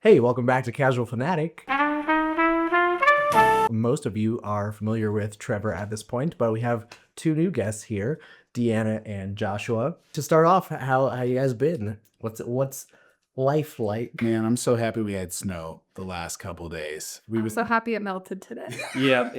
Hey, welcome back to Casual Fanatic. Most of you are familiar with Trevor at this point, but we have two new guests here, Deanna and Joshua. To start off, how you guys been? What's life like? Man, I'm so happy we had snow the last couple days. I'm so happy it melted today. Yeah,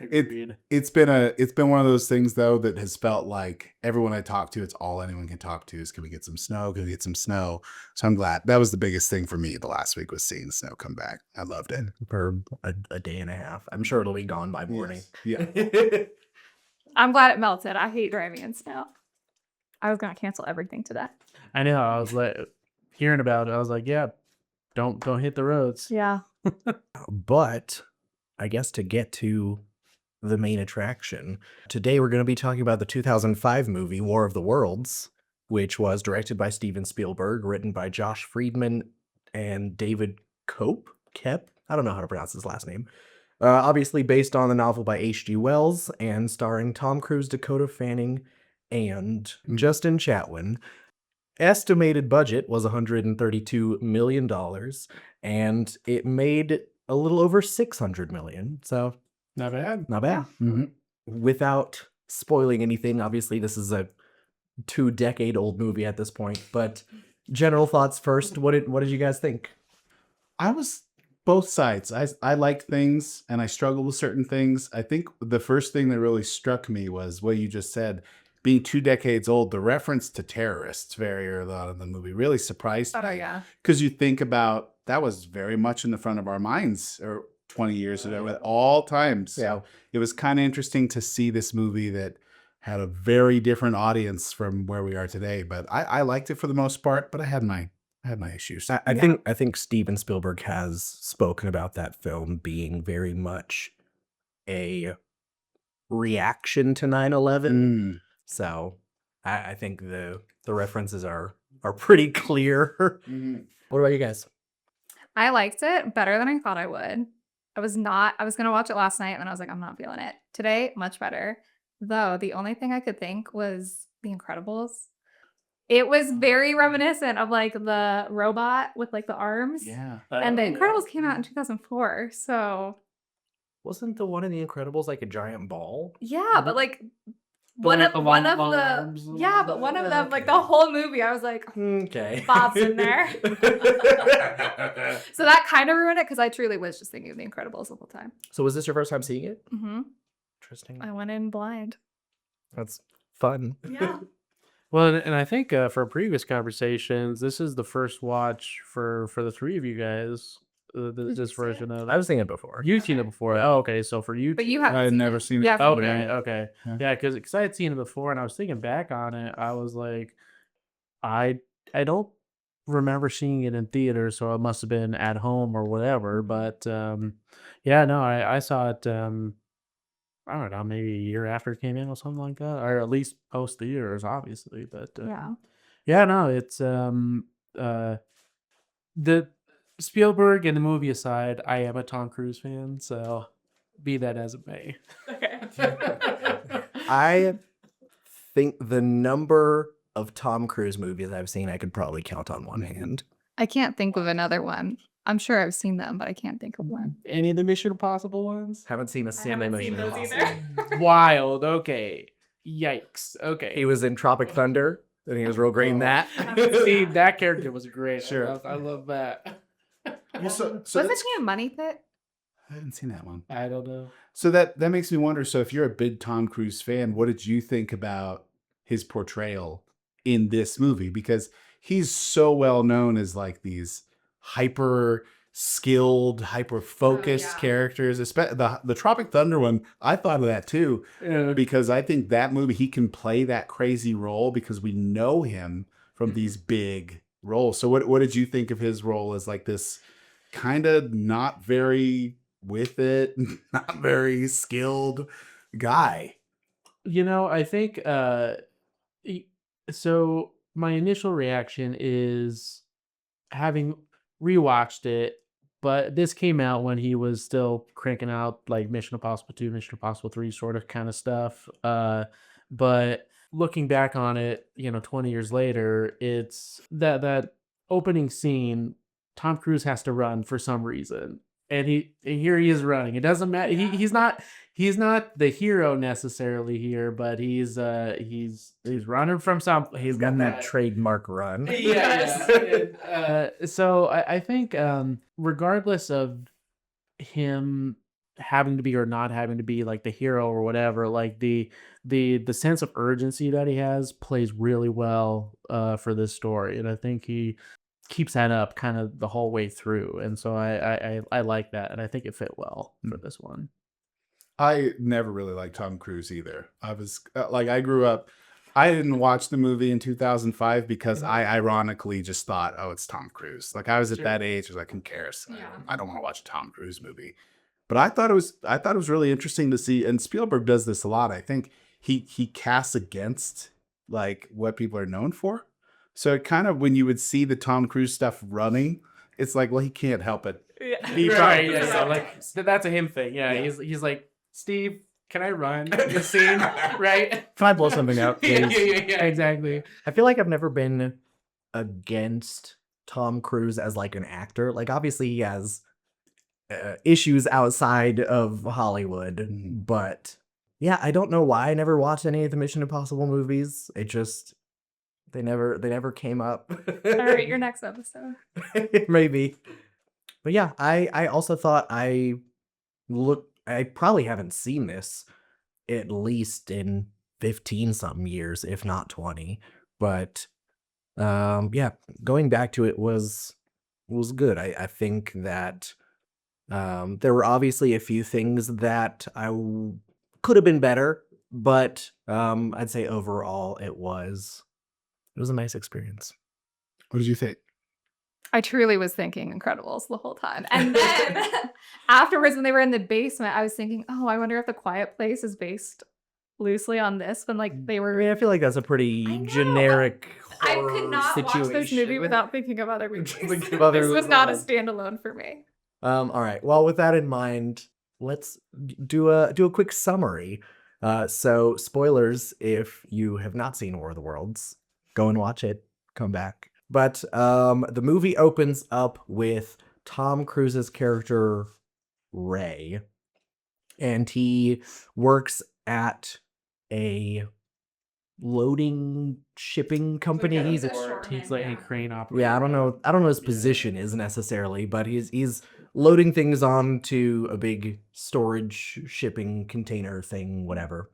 It's been one of those things though that has felt like everyone I talk to, it's all anyone can talk to is, can we get some snow? Can we get some snow? So I'm glad. That was the biggest thing for me the last week, was seeing snow come back. I loved it. For a day and a half. I'm sure it'll be gone by morning. Yes. Yeah. I'm glad it melted. I hate driving in snow. I was gonna cancel everything today. I know. I was like hearing about it. I was like, yeah, don't hit the roads. Yeah. But I guess to get to the main attraction, today we're going to be talking about the 2005 movie War of the Worlds, which was directed by Steven Spielberg, written by Josh Friedman and David Kep. I don't know how to pronounce his last name. Obviously based on the novel by H.G. Wells and starring Tom Cruise, Dakota Fanning, and Justin Chatwin. Estimated budget was $132 million, and it made a little over $600 million. So Not bad. not bad. Mm-hmm. Without spoiling anything, obviously this is a 2-decade-old movie at this point. But general thoughts first. What did you guys think? I was both sides. I like things and I struggle with certain things. I think the first thing that really struck me was what you just said. Being 2 decades old, the reference to terrorists very early on in the movie really surprised me. Oh yeah. Because you think about, that was very much in the front of our minds or 20 years ago at all times. So Yeah. it was kind of interesting to see this movie that had a very different audience from where we are today. But I liked it for the most part, but I had my issues. I think Steven Spielberg has spoken about that film being very much a reaction to 9/11. Mm. So I think the references are pretty clear. Mhm. What about you guys? I liked it better than I thought I would. I was gonna watch it last night and then I was like, I'm not feeling it. Today, much better. Though the only thing I could think was The Incredibles. It was very reminiscent of like the robot with like the arms. Yeah. And The Incredibles came out in 2004. So Wasn't the one in The Incredibles like a giant ball? yeah, but like But like the one long- of long the arms and yeah, all but that. one of them, like the whole movie, I was like, Okay. Bob's in there. So that kind of ruined it because I truly was just thinking of The Incredibles the whole time. So was this your first time seeing it? Mm-hmm. Interesting. I went in blind. That's fun. Yeah. Well, and I think for previous conversations, this is the first watch for the three of you guys. you This see version of I was seeing it before. you've seen it before. Oh, okay. So for you, But you I have had never seen it. Yeah. oh, for okay, me. okay, Yeah. yeah, because I had seen it before, and I was thinking back on it. I was like, I don't remember seeing it in theaters, so it must have been at home or whatever. But yeah, no, I saw it. I don't know, maybe a year after it came in or something like that, or at least post the years, obviously. But Yeah. yeah, no, it's the Spielberg and the movie aside, I am a Tom Cruise fan, so be that as it may. I think the number of Tom Cruise movies I've seen, I could probably count on one hand. I can't think of another one. I'm sure I've seen them, but I can't think of one. Any of the Mission Impossible ones? Haven't seen a single Mission Impossible. Wild. Okay. Yikes. Okay. He was in Tropic Thunder, and he was real great in that. See, that character was great. Sure. I love that. Well, so Wasn't that's, he a Money Pit? I haven't seen that one. I don't know. So that makes me wonder. So if you're a big Tom Cruise fan, what did you think about his portrayal in this movie? Because he's so well known as like these hyper skilled, hyper focused yeah. characters. The Tropic Thunder one, I thought of that too, Yeah. because I think that movie he can play that crazy role because we know him from these big roles. So what did you think of his role as like this kind of not very with it, not very skilled guy? I think so my initial reaction is having rewatched it, but this came out when he was still cranking out like Mission Impossible 2, Mission Impossible 3 sort of kind of stuff. But looking back on it, 20 years later, it's that opening scene Tom Cruise has to run for some reason. And here he is running. It doesn't matter. Yeah. He's not the hero necessarily here, but he's running from something. He's got that trademark run. So I think regardless of him having to be or not having to be like the hero or whatever, like the sense of urgency that he has plays really well for this story, and I think he keeps that up kind of the whole way through, and so I like that, and I think it fit well for this one. I never really liked Tom Cruise either. I was I grew up. I didn't watch the movie in 2005 because I ironically just thought, oh, it's Tom Cruise. Like I was at that age, I was like, who cares? Yeah. I don't want to watch a Tom Cruise movie. But I thought it was really interesting to see, and Spielberg does this a lot. I think he casts against like what people are known for. So it kind of, when you would see the Tom Cruise stuff running, it's like, well, he can't help it. He probably does. So like that's a him thing. Yeah. He's like, Steve, can I run the scene? Right? Can I blow something up, please? Yeah, exactly. I feel like I've never been against Tom Cruise as like an actor. Like obviously he has issues outside of Hollywood, but yeah, I don't know why I never watched any of the Mission Impossible movies. It just they never came up. All right, your next episode. Maybe. But yeah, I also thought I probably haven't seen this at least in 15 something years, if not 20. But yeah, going back to it was good. I think that there were obviously a few things that could have been better, but I'd say overall it was a nice experience. What did you think? I truly was thinking Incredibles the whole time. And then afterwards, when they were in the basement, I was thinking, oh, I wonder if The Quiet Place is based loosely on this. When like they I were, mean, I feel like that's a pretty generic I horror could not situation. watch this movie without thinking of other movies. Thinking of other This was not a standalone for me. All right. Well, with that in mind, let's do a quick summary. So spoilers if you have not seen War of the Worlds, go and watch it. Come back. But the movie opens up with Tom Cruise's character Ray, and he works at a loading shipping company. He's like a crane operator. yeah, I don't know what his position is necessarily, but he's loading things onto a big storage shipping container thing, whatever.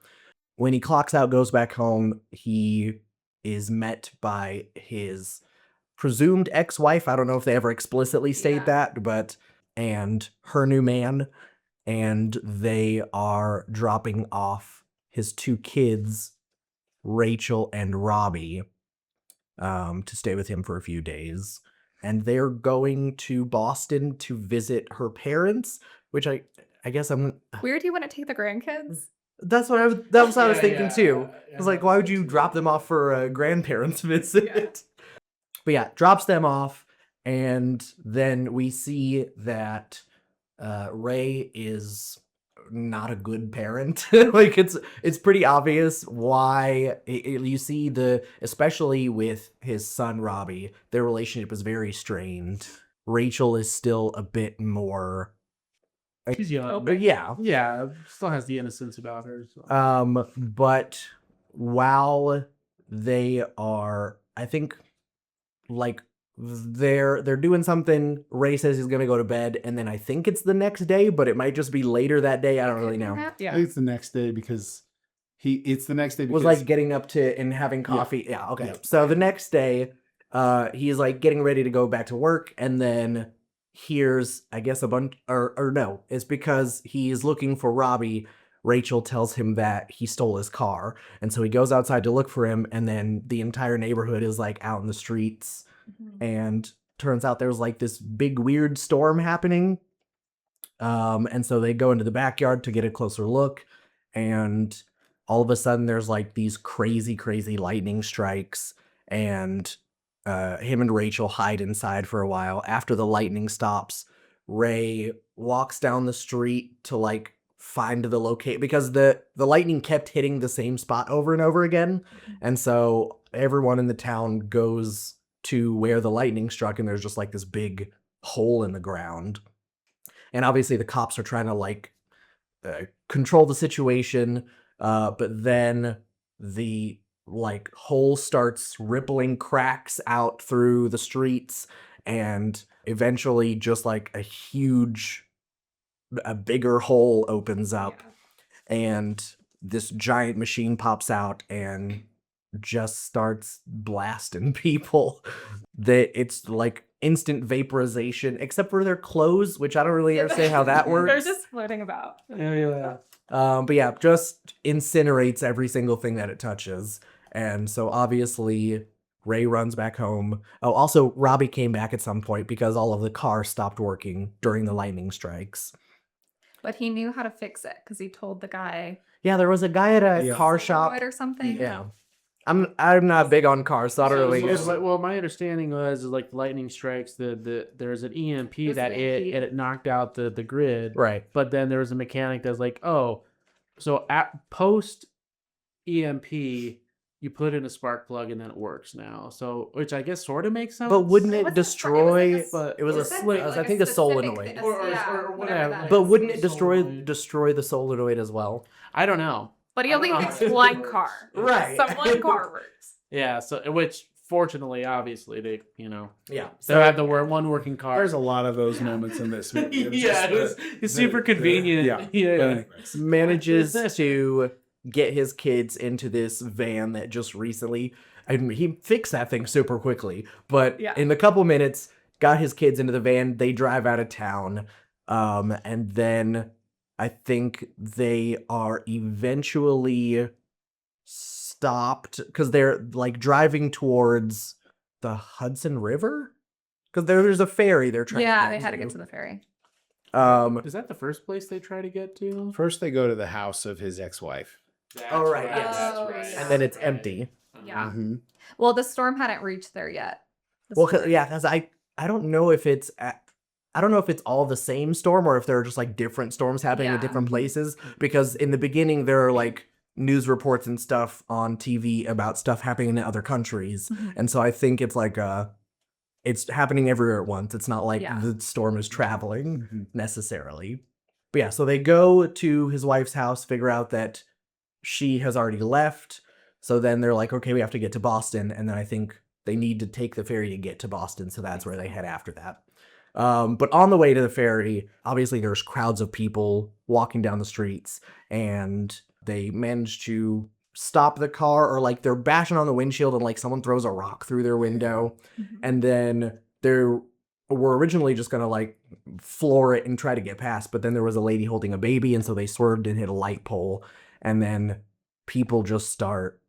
When he clocks out, goes back home, he is met by his presumed ex-wife. I don't know if they ever explicitly state that, but and her new man, and they are dropping off his two kids, Rachel and Robbie, to stay with him for a few days. And they're going to Boston to visit her parents, which I guess I'm Weird he wouldn't take the grandkids. that's what I was thinking too. I was like, why would you drop them off for a grandparents visit? Yeah. But yeah, drops them off, and then we see that Ray is not a good parent. Like it's pretty obvious why. You see especially with his son Robbie, their relationship is very strained. Rachel is still a bit more. She's young. But yeah, still has the innocence about her. So. But while they are, I think, like they're doing something, Ray says he's gonna go to bed, and then I think it's the next day, but it might just be later that day. I don't really know. I think it's the next day because it's the next day It because was like getting up to and having coffee. Yeah, okay. Yeah. So the next day, he's like getting ready to go back to work, and then here's, I guess, a bunch or no, it's because he's looking for Robbie. Rachel tells him that he stole his car, and so he goes outside to look for him, and then the entire neighborhood is like out in the streets, and turns out there's like this big weird storm happening. And so they go into the backyard to get a closer look, and all of a sudden there's like these crazy lightning strikes, and him and Rachel hide inside for a while. After the lightning stops, Ray walks down the street to like find the locate, because the lightning kept hitting the same spot over and over again, and so everyone in the town goes to where the lightning struck, and there's just like this big hole in the ground. And obviously the cops are trying to like control the situation, but then the like hole starts rippling cracks out through the streets, and eventually just like a bigger hole opens up, and this giant machine pops out and just starts blasting people. That it's like instant vaporization, except for their clothes, which I don't really understand how that works. They're just floating about. Yeah. But yeah, just incinerates every single thing that it touches. And so obviously Ray runs back home. Oh, also Robbie came back at some point because all of the cars stopped working during the lightning strikes. But he knew how to fix it because he told the guy. Yeah, there was a guy at a Yeah. car shop. Or something. Yeah. I'm not big on cars, so I don't really. Well, my understanding was like lightning strikes. There's an EMP that it knocked out the grid. Right. But then there was a mechanic that's like, oh, so at post EMP, you put in a spark plug and then it works now. So, which I guess sort of makes sense. But wouldn't It it was destroy? but it was a It said slick. like I a think a specific solenoid. thing, Or whatever whatever. that But is. wouldn't it Solenoid. destroy the solenoid as well? I don't know. But he only I don't know. fixed one car. Right. So one car works. Yeah. So, which fortunately, obviously, they Yeah. they had the one working car. There's a lot of those moments in this movie. It's super convenient. Yeah. yeah. Manages to get his kids into this van that just recently. I mean, he fixed that thing super quickly, but Yeah. in a couple minutes, got his kids into the van. They drive out of town, and then I think they are eventually stopped because they're like driving towards the Hudson River, because there's a ferry they're trying. Yeah, they had to get to the ferry. Is that the first place they try to get to? First, they go to the house of his ex-wife. Oh, right, yes. That's Oh, right. yeah. and then it's empty. Yeah. Mm-hmm. Well, the storm hadn't reached there yet. The Well, storm. yeah, because I don't know if it's I don't know if it's all the same storm or if there are just like different storms happening Yeah. in different places. Because in the beginning there are like news reports and stuff on TV about stuff happening in other countries, Mhm. and so I think it's like it's happening everywhere at once. It's not like Yeah. the storm is traveling Mm-hmm. necessarily. But yeah, so they go to his wife's house, figure out that she has already left. So then they're like, okay, we have to get to Boston. And then I think they need to take the ferry to get to Boston. So that's where they head after that. But on the way to the ferry, obviously there's crowds of people walking down the streets, and they manage to stop the car, or like they're bashing on the windshield and like someone throws a rock through their window. Mhm. And then they were originally just gonna like floor it and try to get past, but then there was a lady holding a baby, and so they swerved and hit a light pole, and then people just start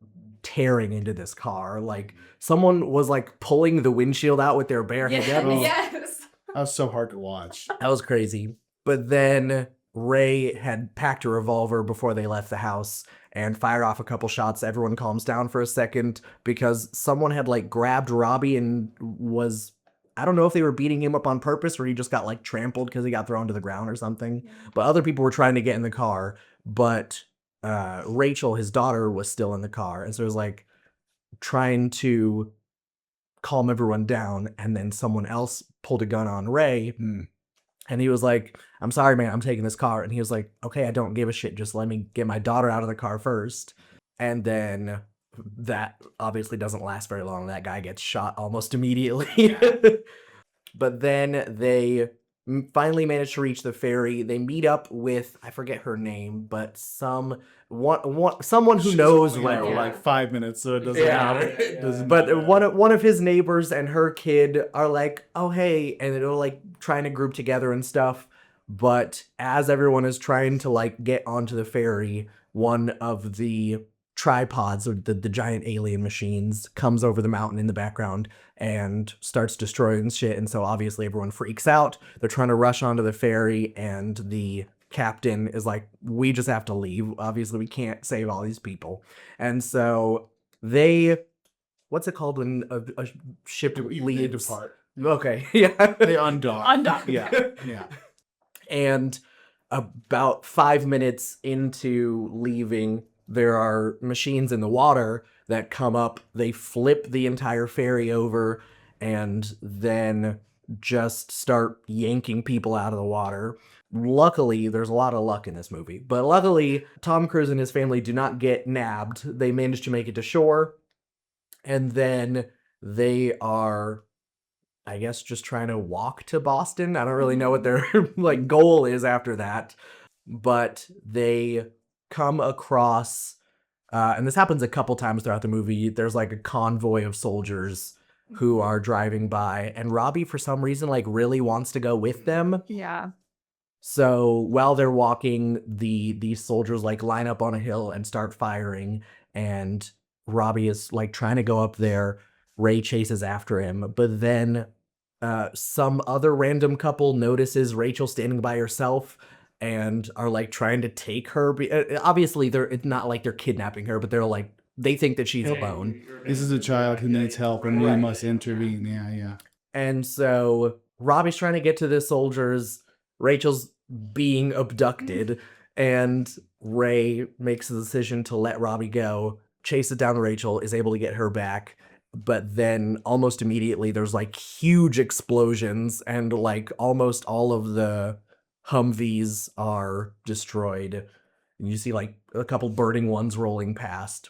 tearing into this car. Like someone was like pulling the windshield out with their bare Yeah, hands. yes. That was so hard to watch. That was crazy. But then Ray had packed a revolver before they left the house and fired off a couple shots. Everyone calms down for a second because someone had like grabbed Robbie and was, I don't know if they were beating him up on purpose or he just got like trampled because he got thrown to the ground or something. But other people were trying to get in the car. But Rachel, his daughter, was still in the car. And so it was like trying to calm everyone down. And then someone else pulled a gun on Ray. And he was like, I'm sorry, man, I'm taking this car. And he was like, okay, I don't give a shit. Just let me get my daughter out of the car first. And then that obviously doesn't last very long. That guy gets shot almost immediately. But then they finally manage to reach the ferry. They meet up with, I forget her name, but someone who She's knows only there Ray. for like 5 minutes, so it doesn't Yeah. matter. It doesn't But matter. one of his neighbors and her kid are like, oh, hey, and they're like trying to group together and stuff. But as everyone is trying to like get onto the ferry, one of the tripods or the giant alien machines comes over the mountain in the background and starts destroying shit. And so obviously everyone freaks out. They're trying to rush onto the ferry, and the captain is like, we just have to leave. Obviously we can't save all these people. And so they, what's it called when a ship They leaves? depart. Okay, yeah. They undock. Undock. Yeah, yeah. And about 5 minutes into leaving, there are machines in the water that come up. They flip the entire ferry over, and then just start yanking people out of the water. Luckily, there's a lot of luck in this movie, but luckily, Tom Cruise and his family do not get nabbed. They manage to make it to shore, and then they are, I guess, just trying to walk to Boston. I don't really know what their like goal is after that, but they come across, and this happens a couple times throughout the movie. There's like a convoy of soldiers who are driving by, and Robbie, for some reason, like really wants to go with them. Yeah. So while they're walking, these soldiers like line up on a hill and start firing, and Robbie is like trying to go up there. Ray chases after him, but then some other random couple notices Rachel standing by herself and are like trying to take her. Obviously, it's not like they're kidnapping her, but they're like they think that she's alone. This is a child who needs help, and we must intervene. Yeah. And so Robbie's trying to get to the soldiers. Rachel's being abducted, and Ray makes the decision to let Robbie go, chases down Rachel, is able to get her back. But then almost immediately there's like huge explosions, and like almost all of the Humvees are destroyed. And you see like a couple burning ones rolling past.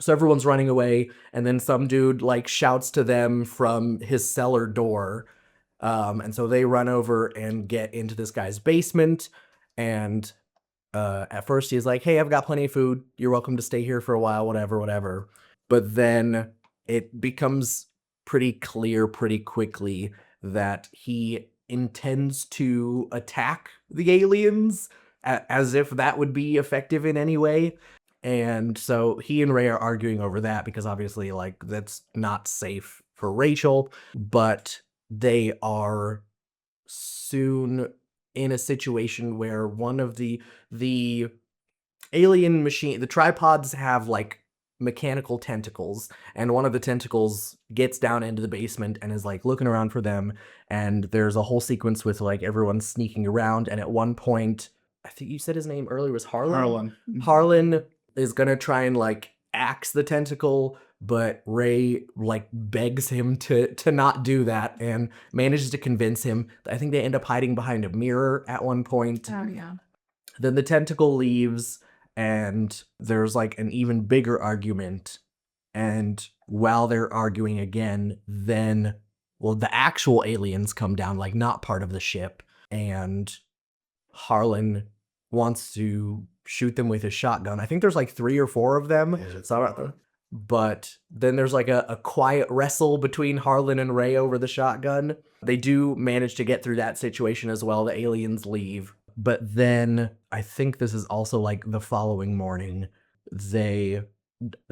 So everyone's running away, and then some dude like shouts to them from his cellar door. And so they run over and get into this guy's basement. And at first he's like, hey, I've got plenty of food. You're welcome to stay here for a while, whatever. But then it becomes pretty clear pretty quickly that he intends to attack the aliens as if that would be effective in any way. And so he and Ray are arguing over that because obviously like that's not safe for Rachel, but they are soon in a situation where one of the alien machine, the tripods have like mechanical tentacles, and one of the tentacles gets down into the basement and is like looking around for them. And there's a whole sequence with like everyone sneaking around. And at one point, I think you said his name earlier was Harlan. Harlan is gonna try and like axe the tentacle, but Ray like begs him to not do that and manages to convince him. I think they end up hiding behind a mirror at one point. Oh yeah. Then the tentacle leaves, and there's like an even bigger argument. And while they're arguing again, then the actual aliens come down, like not part of the ship, and Harlan wants to shoot them with his shotgun. I think there's like 3 or 4 of them. But then there's like a quiet wrestle between Harlan and Ray over the shotgun. They do manage to get through that situation as well. The aliens leave. But then I think this is also like the following morning, they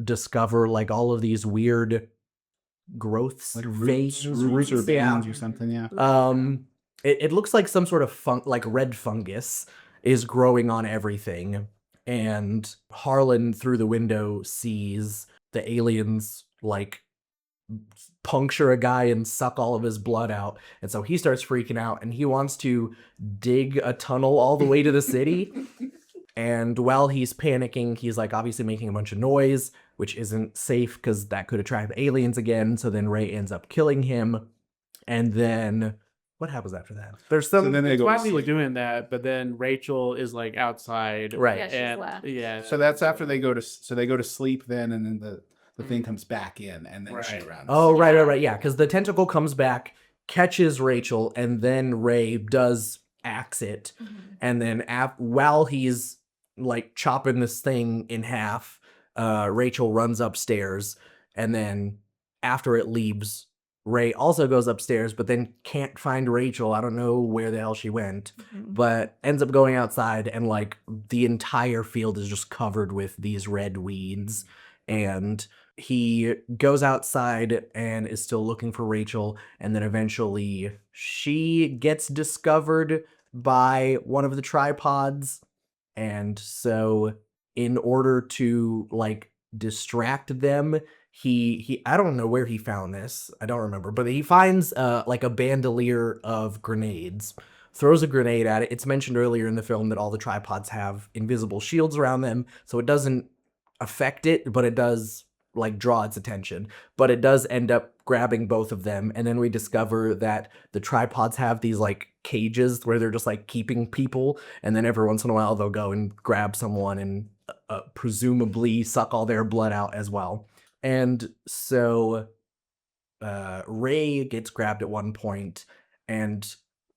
discover like all of these weird growths, Like roots or veins or something, yeah. It looks like some sort of like red fungus is growing on everything. And Harlan through the window sees the aliens like puncture a guy and suck all of his blood out. And so he starts freaking out, and he wants to dig a tunnel all the way to the city. And while he's panicking, he's like obviously making a bunch of noise, which isn't safe because that could attract the aliens again. So then Ray ends up killing him. And then what happens after that? There's some. So then they It's go. while he was doing that, but then Rachel is like outside. Right. Yeah, she's And left. yeah. So that's after they go to. So they go to sleep then, and then the thing comes back in, and then she Right. runs. Oh, right. Yeah, because the tentacle comes back, catches Rachel, and then Ray does axe it. Mhm. And then while he's like chopping this thing in half, Rachel runs upstairs. And then after it leaves, Ray also goes upstairs, but then can't find Rachel. I don't know where the hell she went, Mhm. but ends up going outside, and like the entire field is just covered with these red weeds. And he goes outside and is still looking for Rachel. And then eventually she gets discovered by one of the tripods. And so in order to like distract them, he I don't know where he found this. I don't remember, but he finds like a bandolier of grenades, throws a grenade at it. It's mentioned earlier in the film that all the tripods have invisible shields around them, so it doesn't affect it, but it does like draw its attention. But it does end up grabbing both of them. And then we discover that the tripods have these like cages where they're just like keeping people. And then every once in a while they'll go and grab someone and presumably suck all their blood out as well. And so Ray gets grabbed at one point, and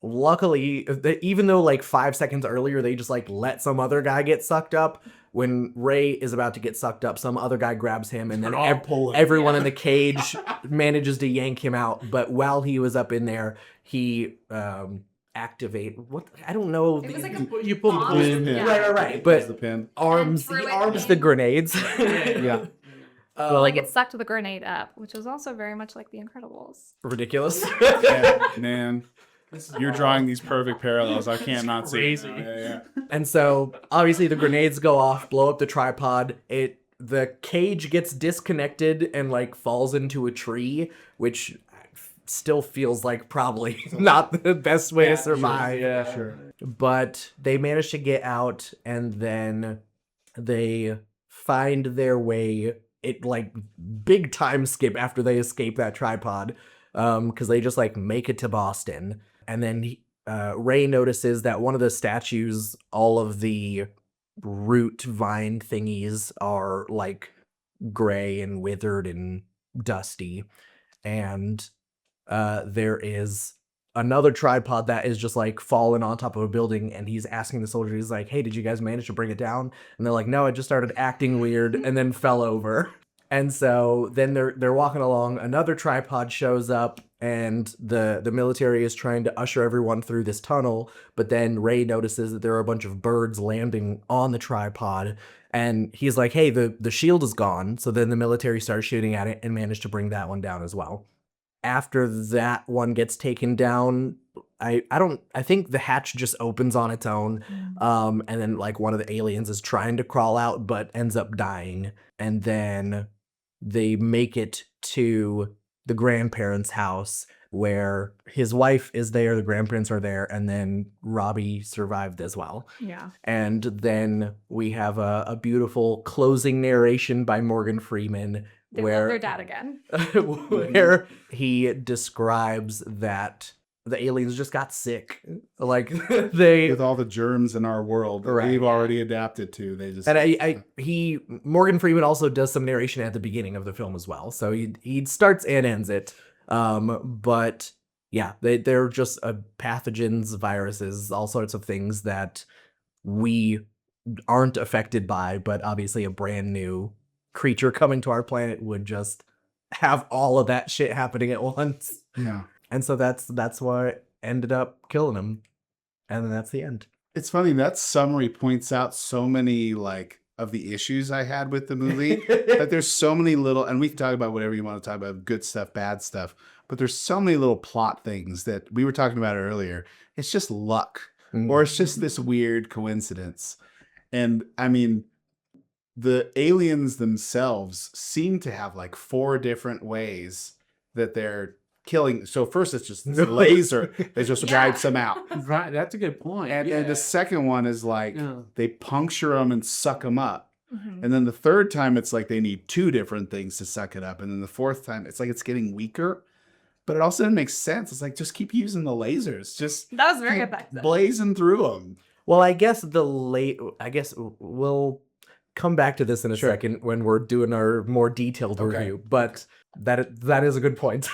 luckily, even though like 5 seconds earlier they just like let some other guy get sucked up, when Ray is about to get sucked up, some other guy grabs him, and then everyone in the cage manages to yank him out. But while he was up in there, he activate what I don't know. It was like You pull the pin. Yeah. Right. But But the pin. arms threw he it arms in. the grenades. Yeah. like it sucked the grenade up, which was also very much like The Incredibles. Ridiculous. Yeah, man. You're drawing these perfect parallels. I can't not see. crazy. Yeah. And so obviously the grenades go off, blow up the tripod. The cage gets disconnected and like falls into a tree, which still feels like probably not the best way to survive. Yeah. Sure. But they manage to get out, and then they find their way. It like big time skip after they escape that tripod, because they just like make it to Boston. And then Ray notices that one of the statues, all of the root vine thingies are like gray and withered and dusty. And there is another tripod that is just like fallen on top of a building, and he's asking the soldiers, he's like, hey, did you guys manage to bring it down? And they're like, no, it just started acting weird and then fell over. And so then they're walking along, another tripod shows up, and the military is trying to usher everyone through this tunnel, but then Ray notices that there are a bunch of birds landing on the tripod, and he's like, hey, the shield is gone. So then the military starts shooting at it and managed to bring that one down as well. After that one gets taken down, I think the hatch just opens on its own. And then like one of the aliens is trying to crawl out but ends up dying. And then they make it to the grandparents' house where his wife is there, the grandparents are there, and then Robbie survived as well. Yeah. And then we have a beautiful closing narration by Morgan Freeman They where love their dad again. where he describes that the aliens just got sick. Like they With all the germs in our world that Right. we've already adapted to, they just and Morgan Freeman also does some narration at the beginning of the film as well. So he starts and ends it. But yeah, they're just pathogens, viruses, all sorts of things that we aren't affected by, but obviously a brand new creature coming to our planet would just have all of that shit happening at once. yeah. And so that's what ended up killing him. And then that's the end. It's funny, that summary points out so many like of the issues I had with the movie. That there's so many little, and we can talk about whatever you want to talk about, good stuff, bad stuff, but there's so many little plot things that we were talking about earlier. It's just luck, or it's just this weird coincidence. And I mean, the aliens themselves seem to have like 4 different ways that they're killing. So first it's just this laser that just wipes them out. Right, that's a good point. And the second one is like they puncture them and suck them up. Mhm. And then the third time it's like they need 2 different things to suck it up. And then the fourth time it's like it's getting weaker. But it also makes sense. It's like just keep using the lasers. Just That was very keep effective. blazing through them. Well, I guess we'll come back to this in a second when we're doing our more detailed review. But that is a good point.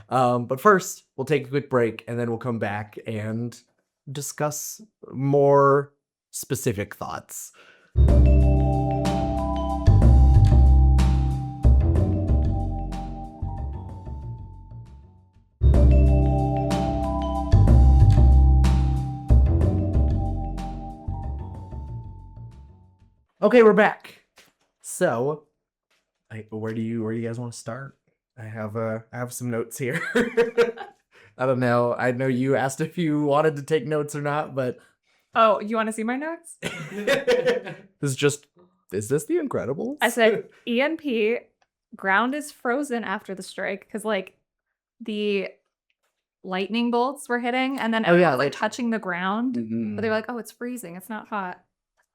But first, we'll take a quick break, and then we'll come back and discuss more specific thoughts. Okay, we're back. So, where do you guys want to start? I have some notes here. I don't know. I know you asked if you wanted to take notes or not, but Oh, you want to see my notes? is this The Incredibles? I said ENP, ground is frozen after the strike because like the lightning bolts were hitting and then everyone was like touching the ground. But they were like, oh, it's freezing. It's not hot.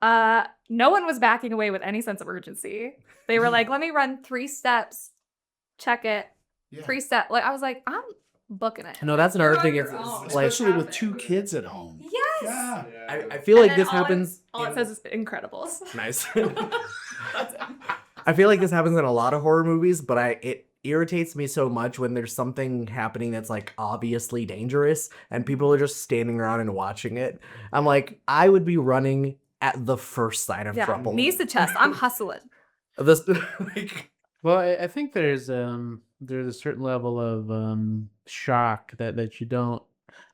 No one was backing away with any sense of urgency. They were like, let me run 3 steps, check it, Yeah. preset. Like I was like, I'm booking it. No, that's another thing. It's like, Especially with 2 kids at home. Yes. Yeah. I feel And like then this all it- happens. All it says is Incredibles. Nice. That's it. I feel like this happens in a lot of horror movies, but it irritates me so much when there's something happening that's like obviously dangerous and people are just standing around and watching it. I'm like, I would be running at the first sign of Yeah, trouble. knees to chest. I'm hustling. This, like, Well, I think there's a certain level of shock that you don't.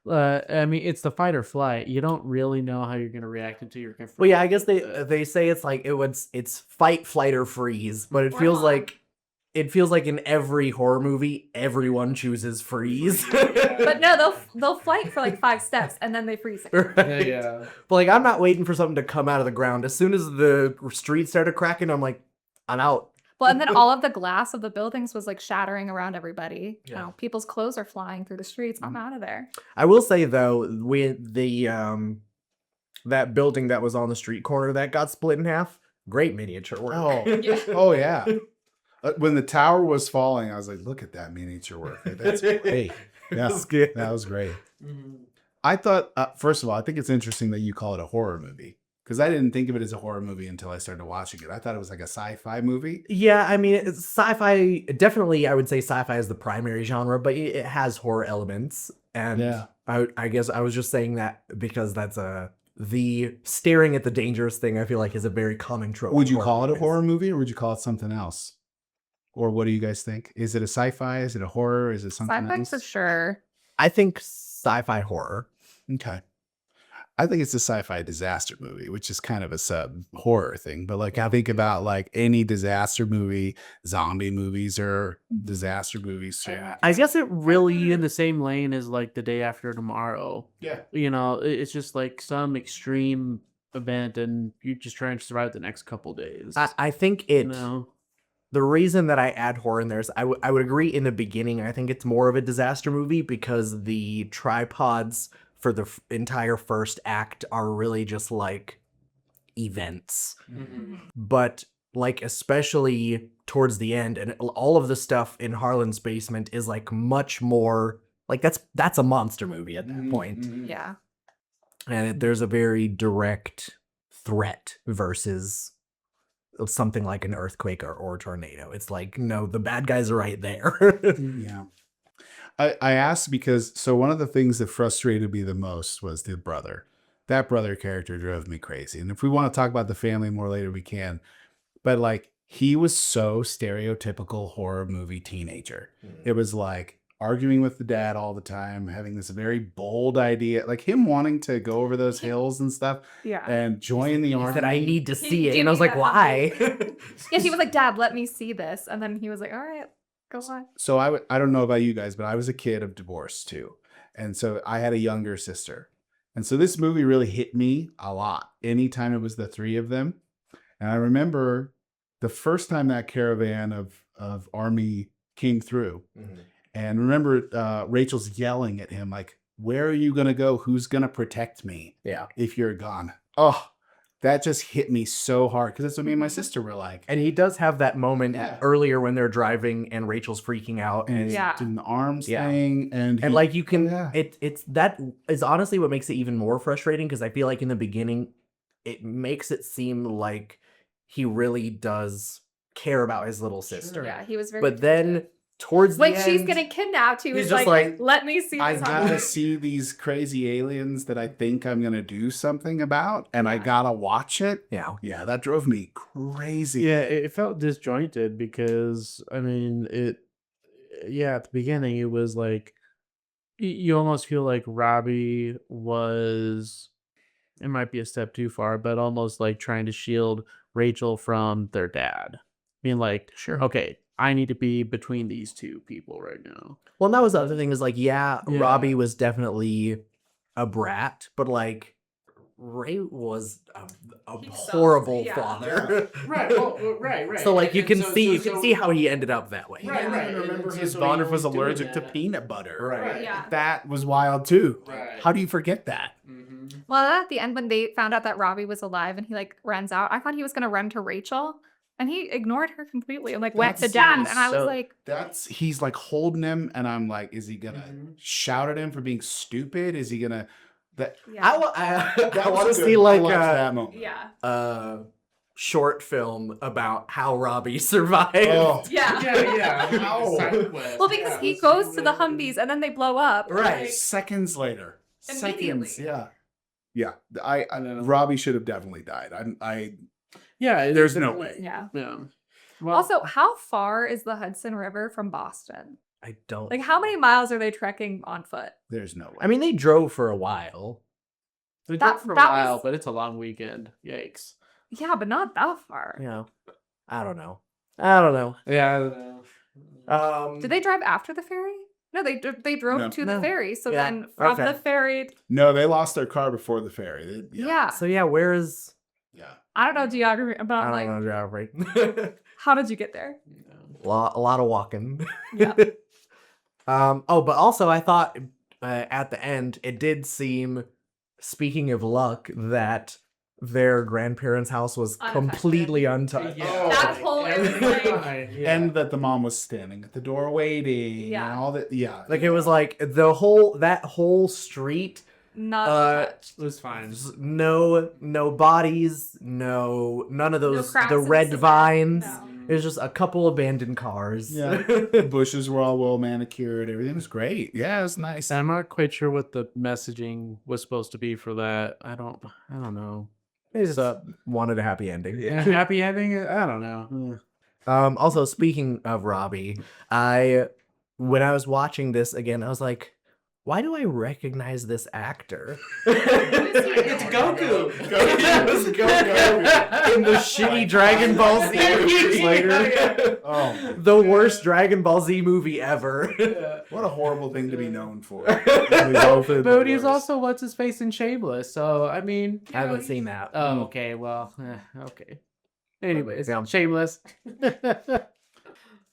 I mean, it's the fight or flight. You don't really know how you're gonna react until you're confronted. well, yeah, I guess with it. they say it's like it's fight, flight, or freeze, but it Or feels hog. like in every horror movie, everyone chooses freeze. But no, they'll flight for like 5 steps and then they freeze. Right? Yeah. But like, I'm not waiting for something to come out of the ground. As soon as the street started cracking, I'm like, I'm out. Well, and then all of the glass of the buildings was like shattering around everybody. You Yeah. know, people's clothes are flying through the streets. I'm out of there. I will say though, with the that building that was on the street corner that got split in half, great miniature work. Oh, Yeah. oh yeah. When the tower was falling, I was like, look at that miniature work. That's great. Yeah, That's good. that was great. I thought, first of all, I think it's interesting that you call it a horror movie because I didn't think of it as a horror movie until I started watching it. I thought it was like a sci-fi movie. Yeah, I mean, it's sci-fi. Definitely, I would say sci-fi is the primary genre, but it has horror elements. And Yeah. I guess I was just saying that because that's the staring at the dangerous thing. I feel like is a very common trope. Would in you call it a movies. horror movie or would you call it something else? Or what do you guys think? Is it a sci-fi? Is it a horror? Is it something Sci-fi else? for sure. I think sci-fi horror. Okay. I think it's a sci-fi disaster movie, which is kind of a sub horror thing. But like I think about like any disaster movie, zombie movies or disaster movies. So yeah. I guess it really in the same lane as like The Day After Tomorrow. Yeah. You know, it's just like some extreme event, and you're just trying to survive the next couple days. I think you it. know, The reason that I add horror in there is I would agree in the beginning. I think it's more of a disaster movie because the tripods for the entire first act are really just like events. But like especially towards the end and all of the stuff in Harlan's basement is like much more like that's a monster movie at that point. Yeah. And there's a very direct threat versus something like an earthquake or a tornado. It's like, no, the bad guys are right there. Yeah. I asked because so one of the things that frustrated me the most was the brother. That brother character drove me crazy. And if we want to talk about the family more later, we can. But like he was so stereotypical horror movie teenager. It was like arguing with the dad all the time, having this very bold idea, like him wanting to go over those hills and stuff Yeah. and join the He army. said, I need to He see it. gave And I was me like, that why? Yeah, she was like, Dad, let me see this. And then he was like, all right, go on. So I don't know about you guys, but I was a kid of divorce too. And so I had a younger sister. And so this movie really hit me a lot anytime it was the 3 of them. And I remember the first time that caravan of army came through. And remember Rachel's yelling at him like, where are you going to go? Who's going to protect me Yeah. if you're gone? Oh, that just hit me so hard because that's what me and my sister were like. And he does have that moment Yeah. earlier when they're driving and Rachel's freaking out. And And, Yeah. doing the arms Yeah. thing. And like you can, Yeah. it's that is honestly what makes it even more frustrating because I feel like in the beginning, it makes it seem like he really does care about his little sister. Yeah, he was very. But then towards when the she's end, getting kidnapped, he he's was just like, like, let me see I this. gotta see these crazy aliens that I think I'm gonna do something about, and I Yeah. gotta watch it. yeah. Yeah, that drove me crazy. yeah, it felt disjointed because I mean, at the beginning it was like you almost feel like Robbie was. It might be a step too far, but almost like trying to shield Rachel from their dad, being like, Sure. okay, I need to be between these two people right now. Well, and that was the other thing is like, yeah, Yeah. Robbie was definitely a brat, but like Ray was a He sucks, horrible yeah. father. right. So like you can see how he ended up that way. I even remember his daughter was allergic to peanut butter. Right. Yeah. That was wild too. Right. How do you forget that? Well, at the end, when they found out that Robbie was alive and he like runs out, I thought he was going to run to Rachel. And he ignored her completely and like went to That's dad. And I was so- like, He's like holding him, and I'm like, is he gonna shout at him for being stupid? Is he gonna that? yeah. I was want to good. see I like liked a that moment. Yeah. short film about how Robbie survived. Oh, Yeah. Ow. Well, because he goes to the Humvees and then they blow up. Right. Like, seconds later. Immediately. Seconds. Yeah. I Robbie should have definitely died. Yeah, There's no way. yeah. Yeah. Well, Also, how far is the Hudson River from Boston? I don't. Like, how many miles are they trekking on foot? There's no way. I mean, they drove for a while. they that- drove for a that while, was- but it's a long weekend. Yikes. Yeah, but not that far. You know, I don't know. Yeah. Did they drive after the ferry? No, they drove No. to No. the ferry. So Yeah, then from okay. the ferry, No, they lost their car before the ferry. yeah. So yeah, where is? Yeah. I don't know geography, I but don't like, know geography. how did you get there? A lot of walking. Yeah. Oh, but also I thought at the end it did seem, speaking of luck, that their grandparents' house was Unaffected. completely untouched. That whole everything. And that the mom was standing at the door waiting. Yeah. And all that. Yeah. Like it was like that whole street. Not touched. It was fine. No bodies, none of those cracks the in the red cement, vines. no. It was just a couple abandoned cars. Yeah. The bushes were all well manicured. Everything was great. Yeah, it was nice. I'm not quite sure what the messaging was supposed to be for that. I don't know. They just wanted a happy ending. Happy ending? I don't know. Also, speaking of Robbie, when I was watching this again, I was like, why do I recognize this actor? It's Goku. It was Goku in the shitty Dragon Ball Z movie later. Oh, The worst Dragon Ball Z movie ever. what a horrible thing to be known for. But he's also what's his face in Shameless. So I mean, I haven't seen that. oh, okay. Well, okay. Anyways, Yeah. Shameless.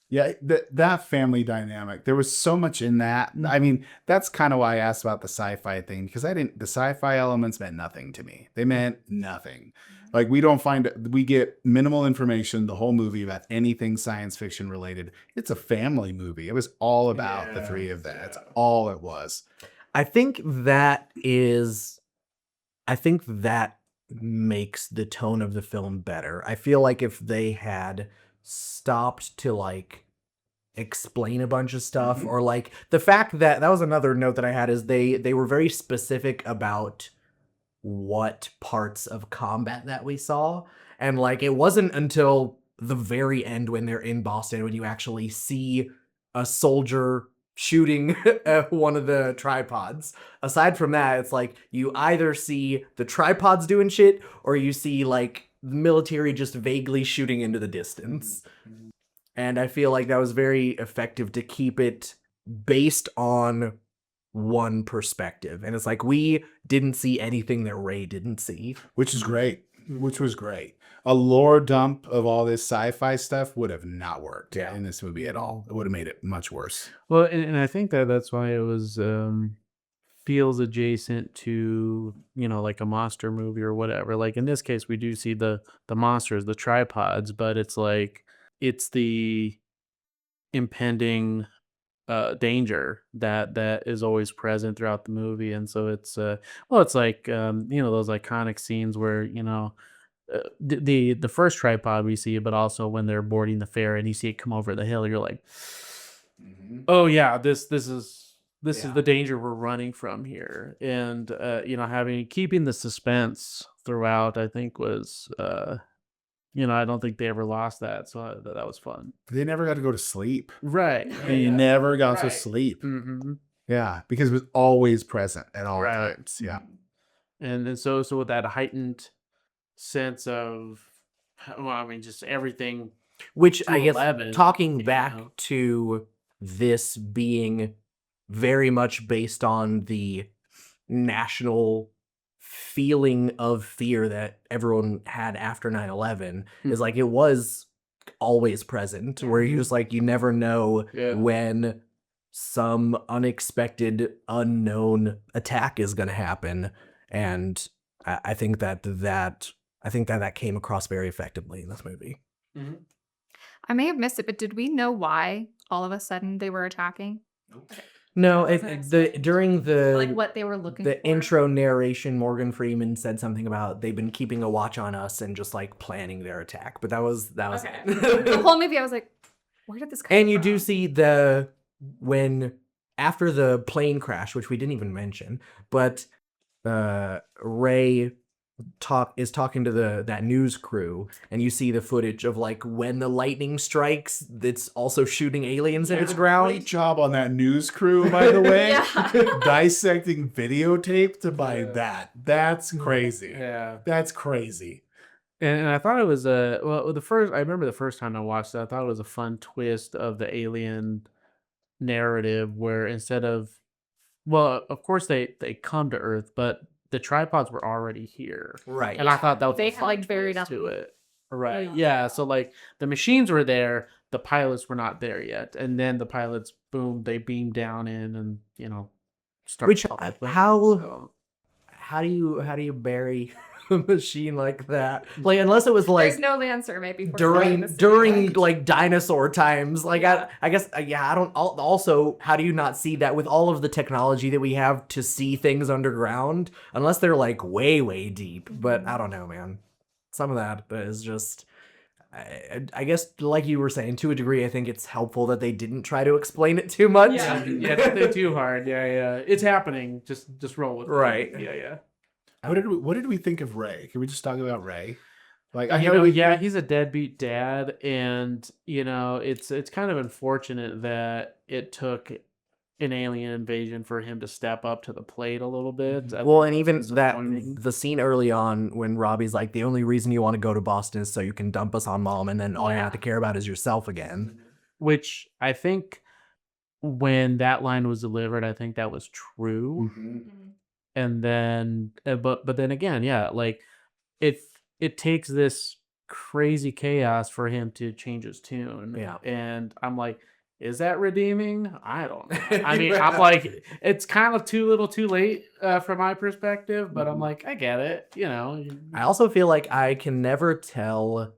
Yeah, that family dynamic. There was so much in that. I mean, that's kind of why I asked about the sci-fi thing, because the sci-fi elements meant nothing to me. They meant nothing. Like we get minimal information the whole movie about anything science fiction related. It's a family movie. It was all about the three of them. That's all it was. I think that makes the tone of the film better. I feel like if they had stopped to like explain a bunch of stuff, or like the fact that was another note that I had, is they were very specific about what parts of combat that we saw, and like it wasn't until the very end when they're in Boston when you actually see a soldier shooting one of the tripods. Aside from that, it's like you either see the tripods doing shit or you see like the military just vaguely shooting into the distance. And I feel like that was very effective to keep it based on one perspective. And it's like we didn't see anything that Ray didn't see. Which is great. Which was great. A lore dump of all this sci-fi stuff would have not worked in this movie at all. It would have made it much worse. Well, and I think that's why it was feels adjacent to, like a monster movie or whatever. Like in this case, we do see the monsters, the tripods, but it's like it's the impending danger that is always present throughout the movie. And so it's it's like those iconic scenes where the first tripod we see, but also when they're boarding the ferry and you see it come over the hill, you're like, oh yeah, this is the danger we're running from here. And keeping the suspense throughout, I think was I don't think they ever lost that, so that was fun. They never got to go to sleep. Right. They never got to sleep. Mm-hmm. Yeah, because it was always present at all Right. times. Yeah. And then so with that heightened sense of, just everything. Which To I guess 11, talking you back know. to this being very much based on the national feeling of fear that everyone had after 9/11 is like it was always present, where you just like you never know when some unexpected unknown attack is going to happen. And I think that came across very effectively in this movie. I may have missed it, but did we know why all of a sudden they were attacking? No, That wasn't explained. during Like what they were looking the for? intro narration, Morgan Freeman said something about they've been keeping a watch on us and just like planning their attack. But that was Okay. it. The whole movie, I was like, where did this come And you from? do see when after the plane crash, which we didn't even mention, but Ray is talking to that news crew, and you see the footage of like when the lightning strikes, that's also shooting aliens in its ground. Great job on that news crew, by the way. Yeah. Dissecting videotape to buy that. That's crazy. Yeah. That's crazy. And I thought it was I remember the first time I watched it, I thought it was a fun twist of the alien narrative where instead of, well, of course they come to Earth, but the tripods were already here. Right. And I thought that was They a had, fun like, buried twist up- to it. Right. Yeah. So like the machines were there, the pilots were not there yet. And then the pilots, boom, they beam down in and, start. Which talking. how do you bury a machine like that? Like unless it was like There's no land survey before starting the during series. like dinosaur times. Like I guess I don't. Also, how do you not see that with all of the technology that we have to see things underground? Unless they're like way deep. But I don't know, man. Some of that is just. I guess, like you were saying, to a degree, I think it's helpful that they didn't try to explain it too much. Yeah, don't think too hard. Yeah. It's happening. Just roll with it. Right. Yeah. What did we think of Ray? Can we just talk about Ray? Like He's a deadbeat dad, and it's kind of unfortunate that it took an alien invasion for him to step up to the plate a little bit. Well, and even that Disappointing. the scene early on when Robbie's like, the only reason you want to go to Boston is so you can dump us on Mom, and then all you have to care about is yourself again. Which I think when that line was delivered, I think that was true. And then, but then again, yeah, like it takes this crazy chaos for him to change his tune. Yeah. And I'm like, is that redeeming? I don't know. I mean, I'm like, it's kind of too little too late from my perspective, but I'm like, I get it, I also feel like I can never tell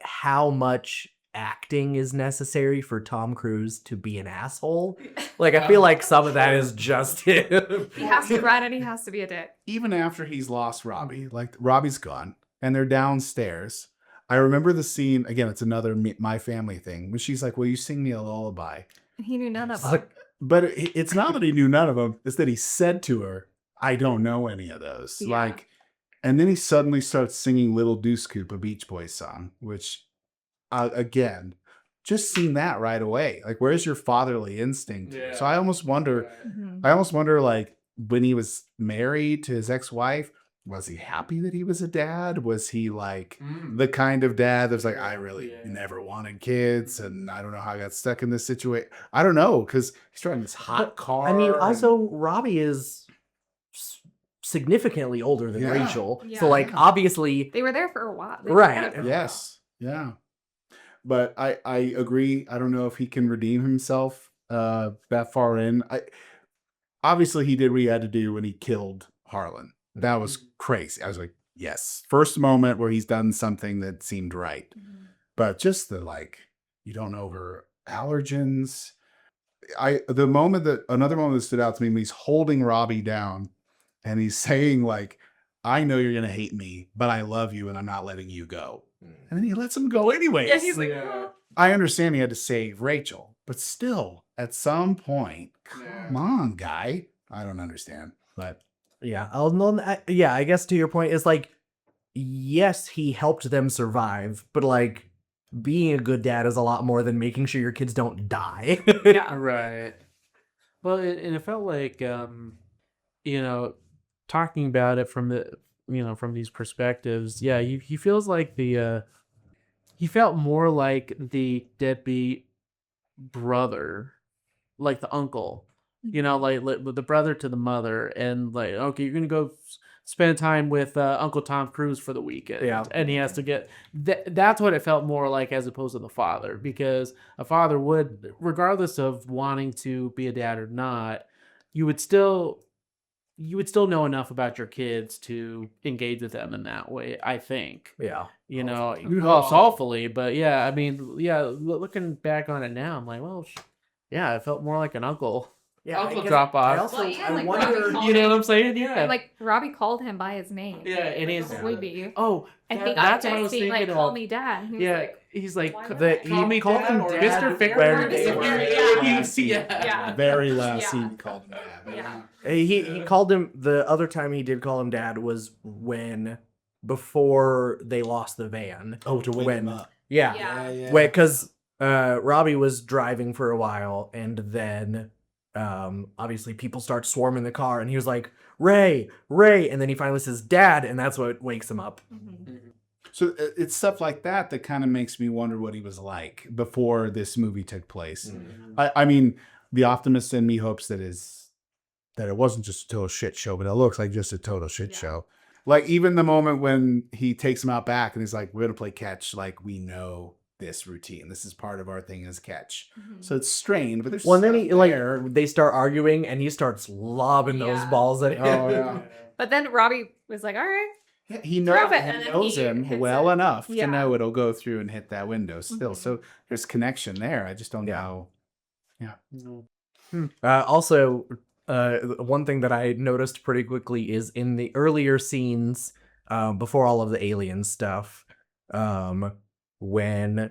how much acting is necessary for Tom Cruise to be an asshole. Like, I feel like some of that is just him. He has to run and he has to be a dick. even after he's lost Robbie, like Robbie's gone and they're downstairs. I remember the scene again. It's another My Family thing when she's like, "Will you sing me a lullaby?" He knew none of them. Like, But it's not that he knew none of them. It's that he said to her, "I don't know any of those." Yeah. Like, and then he suddenly starts singing "Little Deuce Coupe," a Beach Boys song, which, again, just seen that right away. Like, where's your fatherly instinct? Yeah. So I almost wonder. Mhm. I almost wonder, like, when he was married to his ex-wife, was he happy that he was a dad? Was he like the kind of dad that's like, I really never wanted kids, and I don't know how I got stuck in this situation. I don't know, because he's driving this hot car. I mean, and- also Robbie is significantly older than Yeah. Rachel, Yeah. so like obviously, They were there for a while. They were Right. together for a while. Yes, yeah. But I agree. I don't know if he can redeem himself that far in. Obviously he did what he had to do when he killed Harlan. That was crazy. I was like, yes. First moment where he's done something that seemed right. Mhm. But just the you don't know her allergens. Another moment that stood out to me when he's holding Robbie down and he's saying like, I know you're gonna hate me, but I love you and I'm not letting you go. And then he lets him go anyways. Yeah, he's like, Yeah. I understand he had to save Rachel, but still, at some point, come on, guy. I don't understand. But yeah. I guess to your point is like, yes, he helped them survive, but like being a good dad is a lot more than making sure your kids don't die. Yeah. Right. Well, and it felt like, talking about it from from these perspectives. Yeah, he feels like he felt more like the deadbeat brother, like the uncle, like the brother to the mother, and like, okay, you're gonna go spend time with Uncle Tom Cruise for the weekend, Yeah. and he has to get that's what it felt more like as opposed to the father, because a father would, regardless of wanting to be a dad or not, you would still you would still know enough about your kids to engage with them in that way, I think. Yeah. You know, hopefully, but yeah, I mean, yeah, looking back on it now, I'm like, well, yeah, I felt more like an uncle. Yeah. Uncle I guess drop off. I also Well, yeah, I like wonder. Robbie called You know him- what I'm saying? Yeah. And like Robbie called him by his name. Yeah, and he's Sleepy. oh, I think that's I'm what I was texting, thinking like, call of. me dad. And he was Yeah, like, he's like, why The, not? he called him or dad. Mr. Fick. very- Mr. Fick, Yeah. Very last Yeah. scene he called him dad. Yeah. He called him, the other time he did call him dad was before they lost the van. Oh, to wake him When- up. Yeah. Yeah. Wait, because Robbie was driving for a while, and then obviously people start swarming the car, and he was like, Ray, and then he finally says dad, and that's what wakes him up. Mhm. So it's stuff like that that kind of makes me wonder what he was like before this movie took place. I mean, the optimist in me hopes that it wasn't just a total shit show, but it looks like just a total shit Yeah. show. Like even the moment when he takes him out back and he's like, "We're gonna play catch." Like we know this routine. This is part of our thing is catch. Mhm. So it's strained, but there's Well, and then stuff he like there. they start arguing, and he starts lobbing those Yeah. balls at him. Oh yeah. But then Robbie was like, all right. Yeah, he Throw knows, it, and then knows he him hits well it. enough Yeah. to know it'll go through and hit that window still. Mhm. So there's connection there. I just don't Yeah. know. Also, one thing that I noticed pretty quickly is in the earlier scenes, before all of the alien stuff, when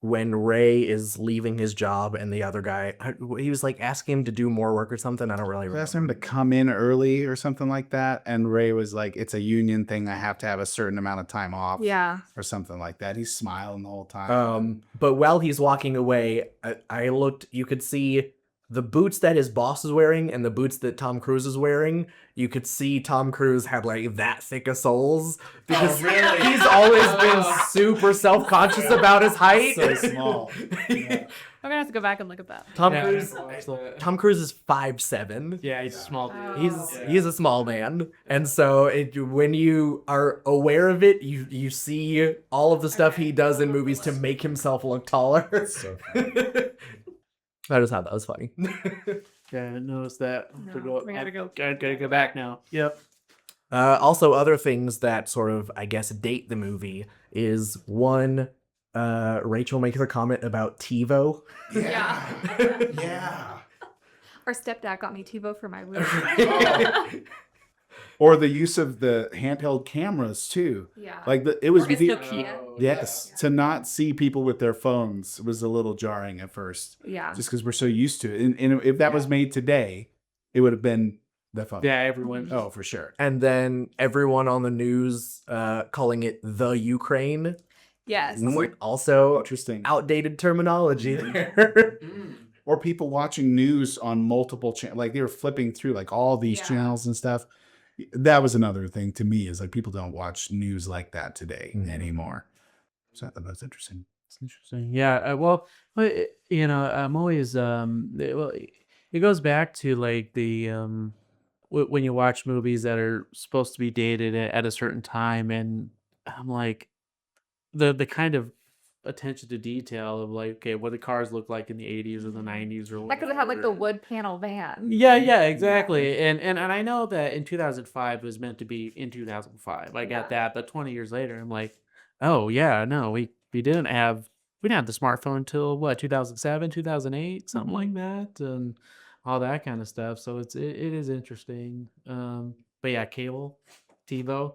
Ray is leaving his job and the other guy, he was like asking him to do more work or something. I don't really I remember. asked him to come in early or something like that, and Ray was like, "It's a union thing. I have to have a certain amount of time off." Yeah. or something like that. He's smiling the whole time. But while he's walking away, I looked, you could see the boots that his boss is wearing and the boots that Tom Cruise is wearing. You could see Tom Cruise had like that thick of soles because really? he's always been super self-conscious about his height. So small. Yeah. I'm gonna have to go back and look at that. Tom Yeah. Cruise Tom Cruise is 5'7". Yeah, he's a small dude. Oh. He's a small man, and so when you are aware of it, you see all of the stuff he does in movies to make himself look taller. So I just thought that was funny. Yeah, I noticed that. No, we gotta go. Gotta go back now. Yep. Also, other things that sort of, I guess, date the movie is one, Rachel makes a comment about TiVo. Yeah. yeah. Our stepdad got me TiVo for my room. Or the use of the handheld cameras too. Yeah. Like it was Or his the- Nokia. yes, to not see people with their phones was a little jarring at first, Yeah. just because we're so used to it. And if that was made today, it would have been the phone. Yeah, everyone. Oh, for sure. And then everyone on the news calling it the Ukraine. Yes. Also, Interesting. outdated terminology there. Or people watching news on multiple channels, like they were flipping through like all these Yeah. channels and stuff. That was another thing to me is like people don't watch news like that today anymore. So I thought that was interesting. It's interesting. Yeah. I'm always it goes back to like the when you watch movies that are supposed to be dated at a certain time, and I'm like the kind of attention to detail of like, okay, what the cars look like in the 80s or the 90s or That could have had like the whatever. wood panel van. Yeah, exactly. And I know that in 2005 it was meant to be in 2005. I Yeah. got that, but 20 years later, I'm like, oh yeah, no, we didn't have the smartphone until what 2007, 2008, something like that, and all that kind of stuff. So it is interesting. But yeah, cable, TiVo.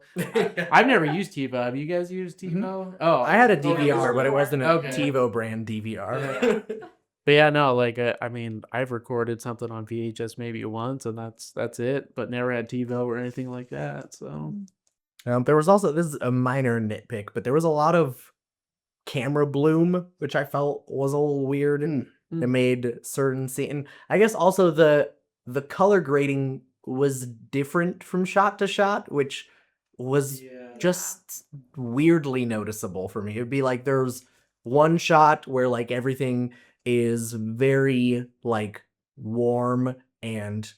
I've never used TiVo. Have you guys used TiVo? Oh, I had a DVR, but it wasn't a Okay. TiVo brand DVR. But yeah, no, like I mean, I've recorded something on VHS maybe once, and that's it. But never had TiVo or anything like that. So There was also, this is a minor nitpick, but there was a lot of camera bloom, which I felt was a little weird. It made certain scene. I guess also the color grading was different from shot to shot, which was just weirdly noticeable for me. It'd be like there's one shot where like everything is very like warm and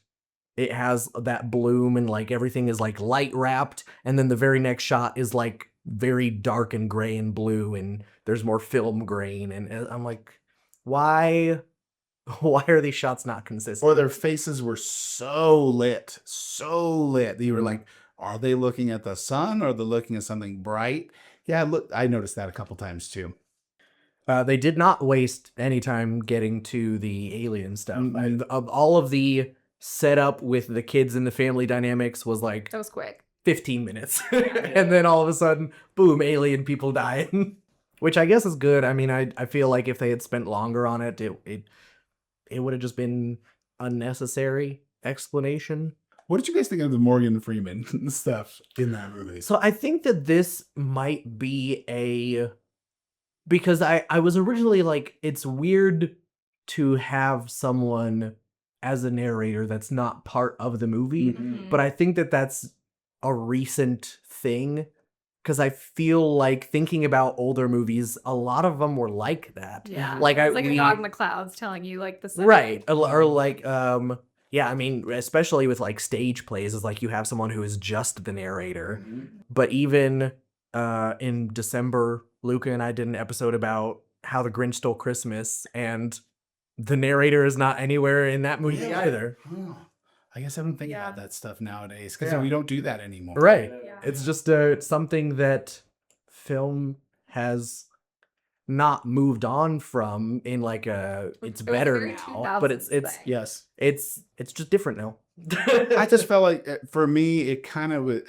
it has that bloom and like everything is like light wrapped, and then the very next shot is like very dark and gray and blue and there's more film grain, and I'm like, why Why are these shots not consistent? Or their faces were so lit that you were like, are they looking at the sun or they're looking at something bright? Yeah, look, I noticed that a couple times too. They did not waste any time getting to the alien stuff. Mhm. Of all of the setup with the kids and the family dynamics was like That was quick. 15 minutes. And then all of a sudden, boom, alien people dying. Which I guess is good. I mean, I feel like if they had spent longer on it, it would have just been unnecessary explanation. What did you guys think of the Morgan Freeman stuff in that movie? So I think that this might be because I was originally like, it's weird to have someone as a narrator that's not part of the movie, Mhm. but I think that that's a recent thing because I feel like thinking about older movies, a lot of them were like that. Yeah. Like It's like a dog in the clouds telling you like the setting. right, or like yeah, I mean, especially with like stage plays, is like you have someone who is just the narrator. But even in December, Luca and I did an episode about How the Grinch Stole Christmas, and the narrator is not anywhere in that movie Yeah. either. Huh. I guess I don't think Yeah. about that stuff nowadays because Yeah. we don't do that anymore. Right. Yeah. It's just something that film has not moved on from in like a it's It was better very now, but it's 2000s thing. Yes. it's just different now. I just felt like for me, it kind of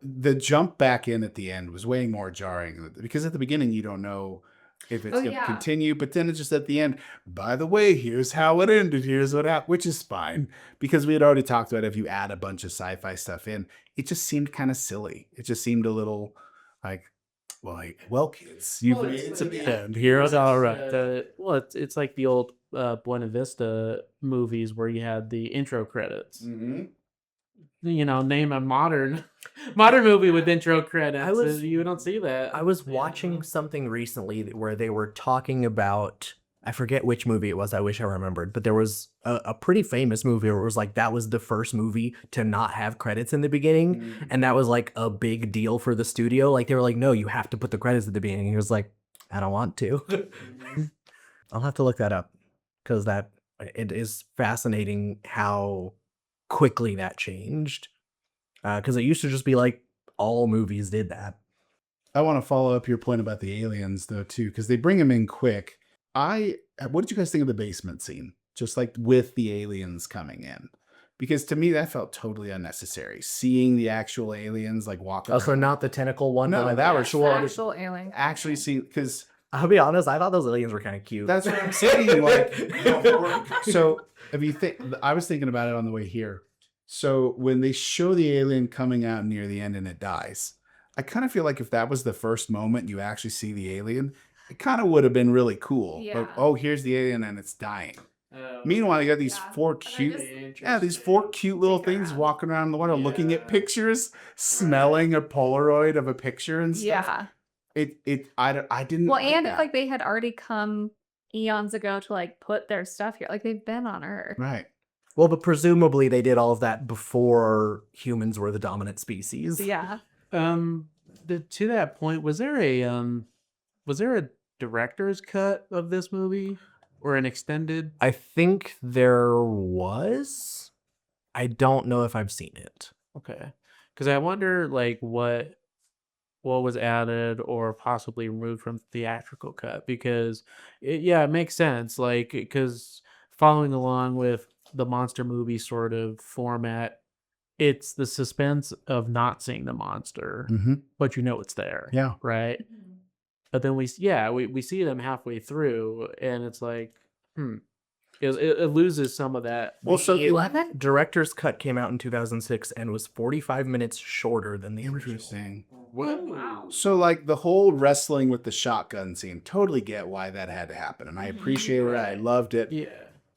the jump back in at the end was way more jarring because at the beginning you don't know if it's Oh, going to yeah. continue, but then it's just at the end. By the way, here's how it ended. Here's what happened, which is fine because we had already talked about if you add a bunch of sci-fi stuff in, it just seemed kind of silly. It just seemed a little like, well, kids, you've made it to the end. Heroes, all right. Well, it's like the old Buena Vista movies where you had the intro credits. Mhm. You know, name a modern movie with intro credits. You don't see that. I was watching something recently where they were talking about, I forget which movie it was. I wish I remembered, but there was a pretty famous movie where it was like that was the first movie to not have credits in the beginning, Mhm. and that was like a big deal for the studio. Like they were like, "No, you have to put the credits at the beginning." He was like, "I don't want to." I'll have to look that up because it is fascinating how quickly that changed. Because it used to just be like all movies did that. I want to follow up your point about the aliens though too, because they bring them in quick. What did you guys think of the basement scene? Just like with the aliens coming in, because to me that felt totally unnecessary. Seeing the actual aliens like walk. Oh, so not the tentacle one. No, but that like was the actual- Actual alien. actually see because I'll be honest. I thought those aliens were kind of cute. that's what I'm saying. So if you think, I was thinking about it on the way here. So when they show the alien coming out near the end and it dies, I kind of feel like if that was the first moment you actually see the alien, it kind of would have been really cool. Yeah. But oh, here's the alien and it's dying. Meanwhile, you got these Yeah. four And I cute, just- these four cute little Stick things around. walking around the water, looking at pictures, smelling a Polaroid of a picture and stuff. Yeah. I didn't. Well, like and that. like they had already come eons ago to like put their stuff here. Like they've been on Earth. Right. Well, but presumably they did all of that before humans were the dominant species. So, yeah. To that point, was there a director's cut of this movie or an extended? I think there was. I don't know if I've seen it. Okay, because I wonder like what was added or possibly removed from the theatrical cut, because it makes sense, like because following along with the monster movie sort of format, it's the suspense of not seeing the monster, Mm-hmm. but you know it's there. Yeah. Right. But then we see them halfway through, and it's like, it loses some of that. Well, so The director's cut came out in 2006 and was 45 minutes shorter than the original. interesting. Wow. So like the whole wrestling with the shotgun scene, totally get why that had to happen, and I appreciate it. I loved it. Yeah.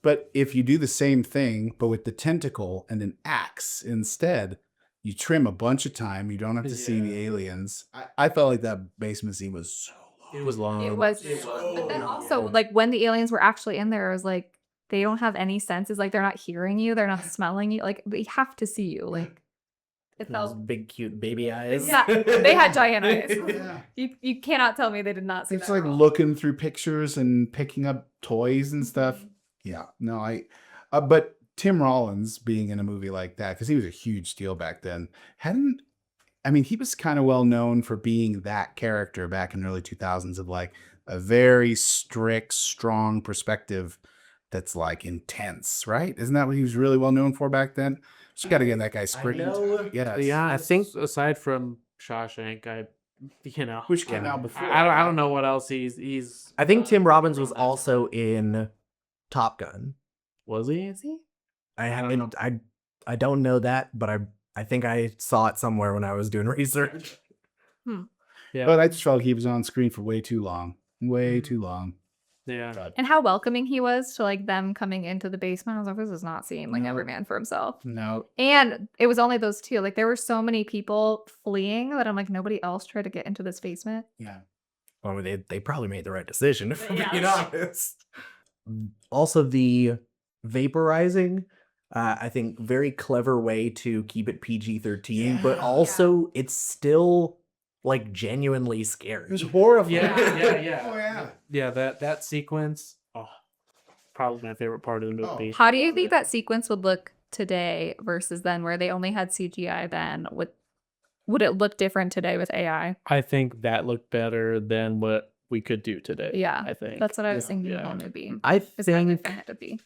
But if you do the same thing, but with the tentacle and an axe instead, you trim a bunch of time. You don't have to see the aliens. I felt like that basement scene was so long. It was long. It was. But then also, like when the aliens were actually in there, it was like they don't have any senses. Like they're not hearing you. They're not smelling you. Like they have to see you. Like it Those felt. big, cute baby eyes. Yeah, they had giant eyes. Yeah. You cannot tell me they did not see It's that like at all. looking through pictures and picking up toys and stuff. Yeah. No, but Tim Rollins being in a movie like that, because he was a huge deal back then, he was kind of well known for being that character back in the early 2000s of like a very strict, strong perspective that's like intense, right? Isn't that what he was really well known for back then? Just got to get that guy screen time. Yes. Yeah, I think think- aside from Shawshank, Which came out before. I don't know what else he's. I think Tim Robbins was also in Top Gun. Was he? Is he? I don't know that, but I think I saw it somewhere when I was doing research. Yeah. But I just felt like he was on screen for way too long. Way too long. Yeah. And how welcoming he was to like them coming into the basement. I was like, this does not seem like every man for himself. No. And it was only those two. Like there were so many people fleeing that I'm like, nobody else tried to get into this basement. Yeah. Well, they probably made the right decision, if I'm Yeah. being honest. Also, the vaporizing, I think, very clever way to keep it PG-13, but Yeah. also it's still like genuinely scary. It was horrible. Yeah. Oh, yeah. Yeah, that sequence. Oh, probably my favorite part of the movie. How do you think that sequence would look today versus then, where they only had CGI then? Would it look different today with AI? I think that looked better than what we could do today. Yeah, I think that's what I was thinking Yeah. the whole movie. I Is how think it had to be.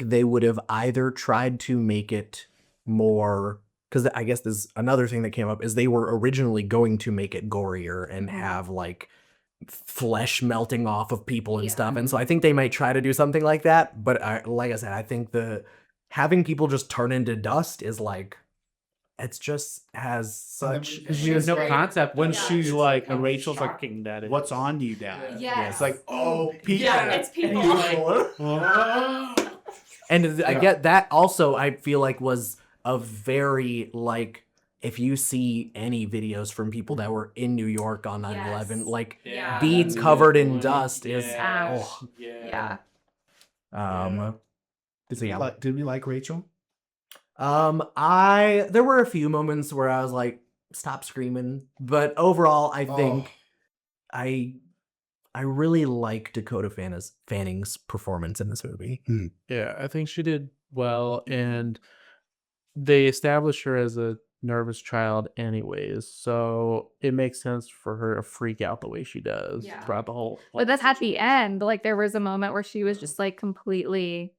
they would have either tried to make it more, because I guess there's another thing that came up is they were originally going to make it gorier and have like flesh melting off of people and Yeah. stuff, and so I think they might try to do something like that. But like I said, I think having people just turn into dust is like, it's just has such. She has no concept when Yeah. she's like, and Rachel's like, shocking that is. What's on you, Dad? Yeah. It's like, oh, people. Yeah, it's people. And I get that also, I feel like was a very, like, if you see any videos from people that were in New York on 9/11, Yes. like Yeah. beads covered in dust is Ouch. oh. Yeah. So yeah. Did we like Rachel? There were a few moments where I was like, stop screaming, but overall I think I really like Dakota Fanning's performance in this movie. Yeah, I think she did well, and they established her as a nervous child anyways, so it makes sense for her to freak out the way she does Yeah. throughout the whole. But that's at the end. Like there was a moment where she was just like completely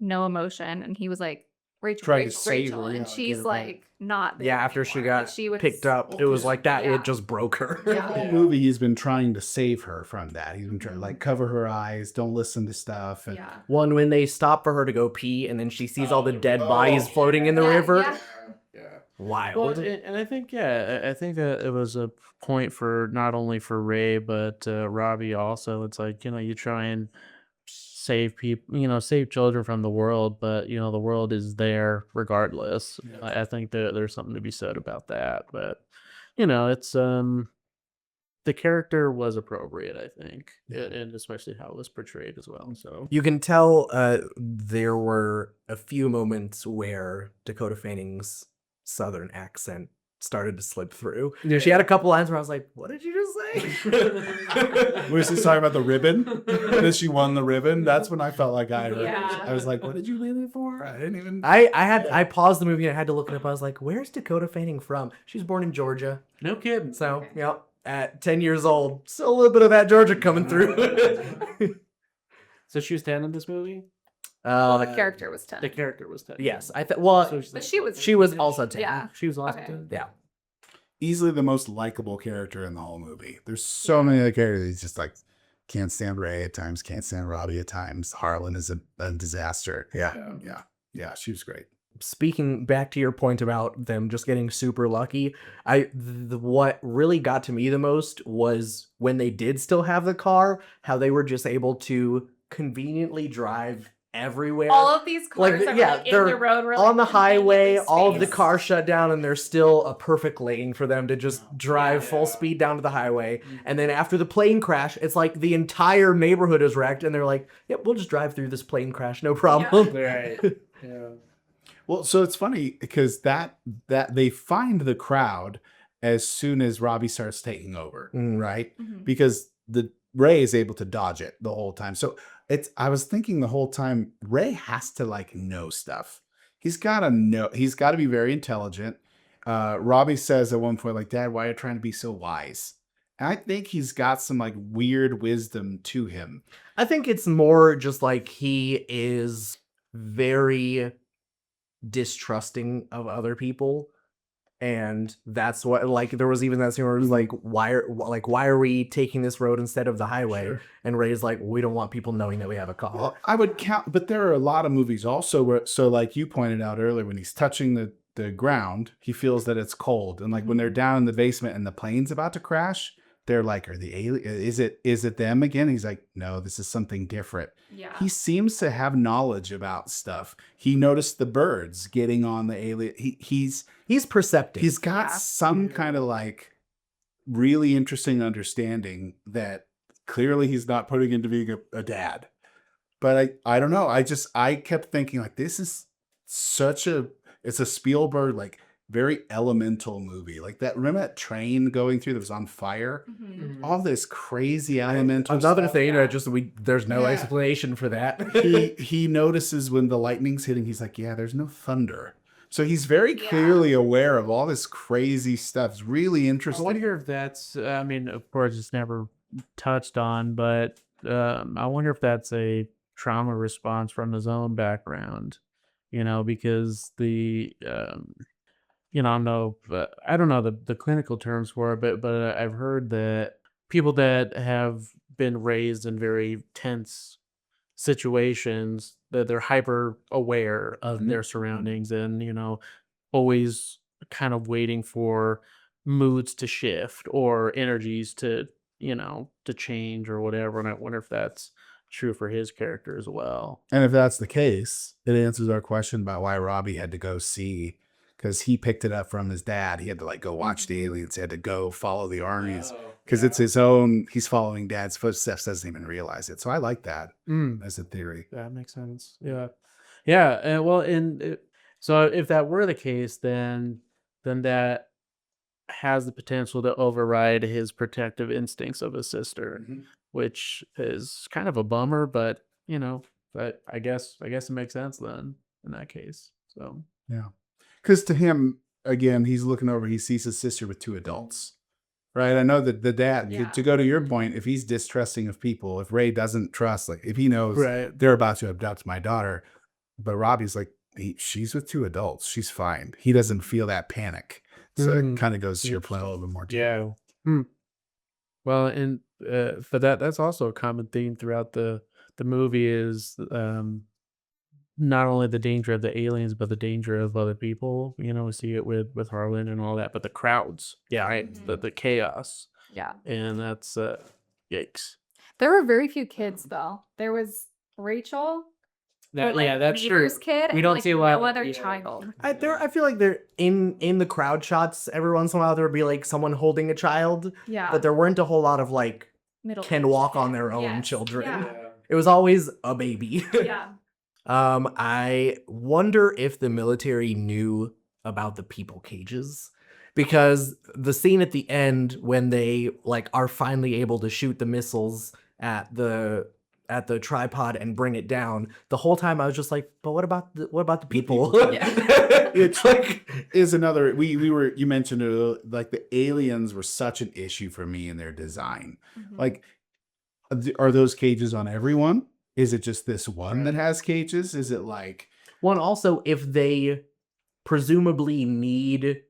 no emotion, and he was like, Rachel, Trying to Rachel, save Rachel, her, and yeah, she's get her back. like not there Yeah, after she anymore. got Like, she was picked up, it was like that. Yeah. It just broke her. The Yeah. whole movie, he's been trying to save her from that. He's been trying to like cover her eyes, don't listen to stuff. And Yeah. One, when they stop for her to go pee, and then she sees all the dead bodies floating in the river. Yeah. Wild. Well, and I think I think that it was a point for not only for Ray but Robbie also. It's like, you try and save people, save children from the world, but the world is there regardless. I think that there's something to be said about that, but it's the character was appropriate, I think, and especially how it was portrayed as well. So You can tell there were a few moments where Dakota Fanning's Southern accent started to slip through. Yeah. She had a couple lines where I was like, what did you just say? was he talking about the ribbon? That she won the ribbon? That's when I felt like I heard. Yeah. I was like, what did you leave it for? I didn't even. I paused the movie and I had to look it up. I was like, where's Dakota Fanning from? She was born in Georgia. no kidding. So, at 10 years old, still a little bit of that Georgia coming through. So she was 10 in this movie. The character was 10. The character was 10. Yes, So she's But she she was also 10. Yeah. She was also Okay. 10. Yeah. Easily the most likable character in the whole movie. There's so many other characters. He's just like, can't stand Ray at times, can't stand Robbie at times. Harlan is a disaster. Yeah. She was great. Speaking back to your point about them just getting super lucky, what really got to me the most was when they did still have the car, how they were just able to conveniently drive everywhere. All of these cars Like, that yeah, were like, in they're the road were on the like, highway, conveniently all of the spaced. cars shut down, and there's still a perfect lane for them to just drive full speed down to the highway. And then after the plane crash, it's like the entire neighborhood is wrecked, and they're like, "Yep, we'll just drive through this plane crash, no problem." Right. Yeah. Well, so it's funny because that they find the crowd as soon as Robbie starts taking over, Mm. right? Mhm. Because the Ray is able to dodge it the whole time. So I was thinking the whole time, Ray has to like know stuff. He's gotta know, he's gotta be very intelligent. Robbie says at one point, like, Dad, why are you trying to be so wise? And I think he's got some like weird wisdom to him. I think it's more just like he is very distrusting of other people. And that's what, like, there was even that scene where it was like, why are we taking this road instead of the highway? Sure. And Ray's like, we don't want people knowing that we have a car. Well, I would count, but there are a lot of movies also where, so like you pointed out earlier, when he's touching the ground, he feels that it's cold. And like when they're down in the basement and the plane's about to crash, they're like, are the alien, is it them again? He's like, no, this is something different. Yeah. He seems to have knowledge about stuff. He noticed the birds getting on the alien. He's perceptive. He's got Yeah. some kind of like really interesting understanding that clearly he's not putting into being a dad. But I don't know. I kept thinking like, this is it's a Spielberg, like very elemental movie. Like that, remember that train going through that was on fire? Mhm. All this crazy elemental Another stuff. thing, there's no Yeah. explanation for that. He notices when the lightning's hitting, he's like, yeah, there's no thunder. So he's very Yeah. clearly aware of all this crazy stuff. It's really I interesting. wonder if that's, I mean, of course, it's never touched on, but I wonder if that's a trauma response from his own background, because I don't know the clinical terms for it, but I've heard that people that have been raised in very tense situations, that they're hyper aware of Mhm. their surroundings, and always kind of waiting for moods to shift or energies to change or whatever. And I wonder if that's true for his character as well. And if that's the case, it answers our question about why Robbie had to go see, because he picked it up from his dad. He had to like go watch the aliens. He had to go follow the armies because it's his own. He's following dad's footsteps, doesn't even realize it. So I like that as a theory. That makes sense. Yeah, yeah. Well, so if that were the case, then that has the potential to override his protective instincts of his sister, which is kind of a bummer. But but I guess it makes sense then in that case. So Yeah. Because to him, again, he's looking over, he sees his sister with two adults, right? I know that the dad, Yeah. to go to your point, if he's distrusting of people, if Ray doesn't trust, like if he knows Right. they're about to abduct my daughter, but Robbie's like, she's with two adults, she's fine. He doesn't feel that panic. So it kind of goes to your point a little bit more. Yeah. Well, and but that's also a common theme throughout the movie is not only the danger of the aliens, but the danger of other people. We see it with Harlan and all that, but the crowds, right? The chaos, Yeah. and that's yikes. There were very few kids though. There was Rachel. That but, like, that's true. neighbor's kid. We and, don't like, see a lot. no other Yeah. child. I feel like they're in the crowd shots. Every once in a while, there would be like someone holding a child, Yeah. but there weren't a whole lot of like Middle can walk on their own children. Yeah. It was always a baby. Yeah. I wonder if the military knew about the people cages, because the scene at the end when they like are finally able to shoot the missiles at the tripod and bring it down, the whole time I was just like, but what about the people? Yeah. It's like is another you mentioned it, like the aliens were such an issue for me in their design. Like, are those cages on everyone? Is it just this one that has cages? Is it like One, also, if they presumably need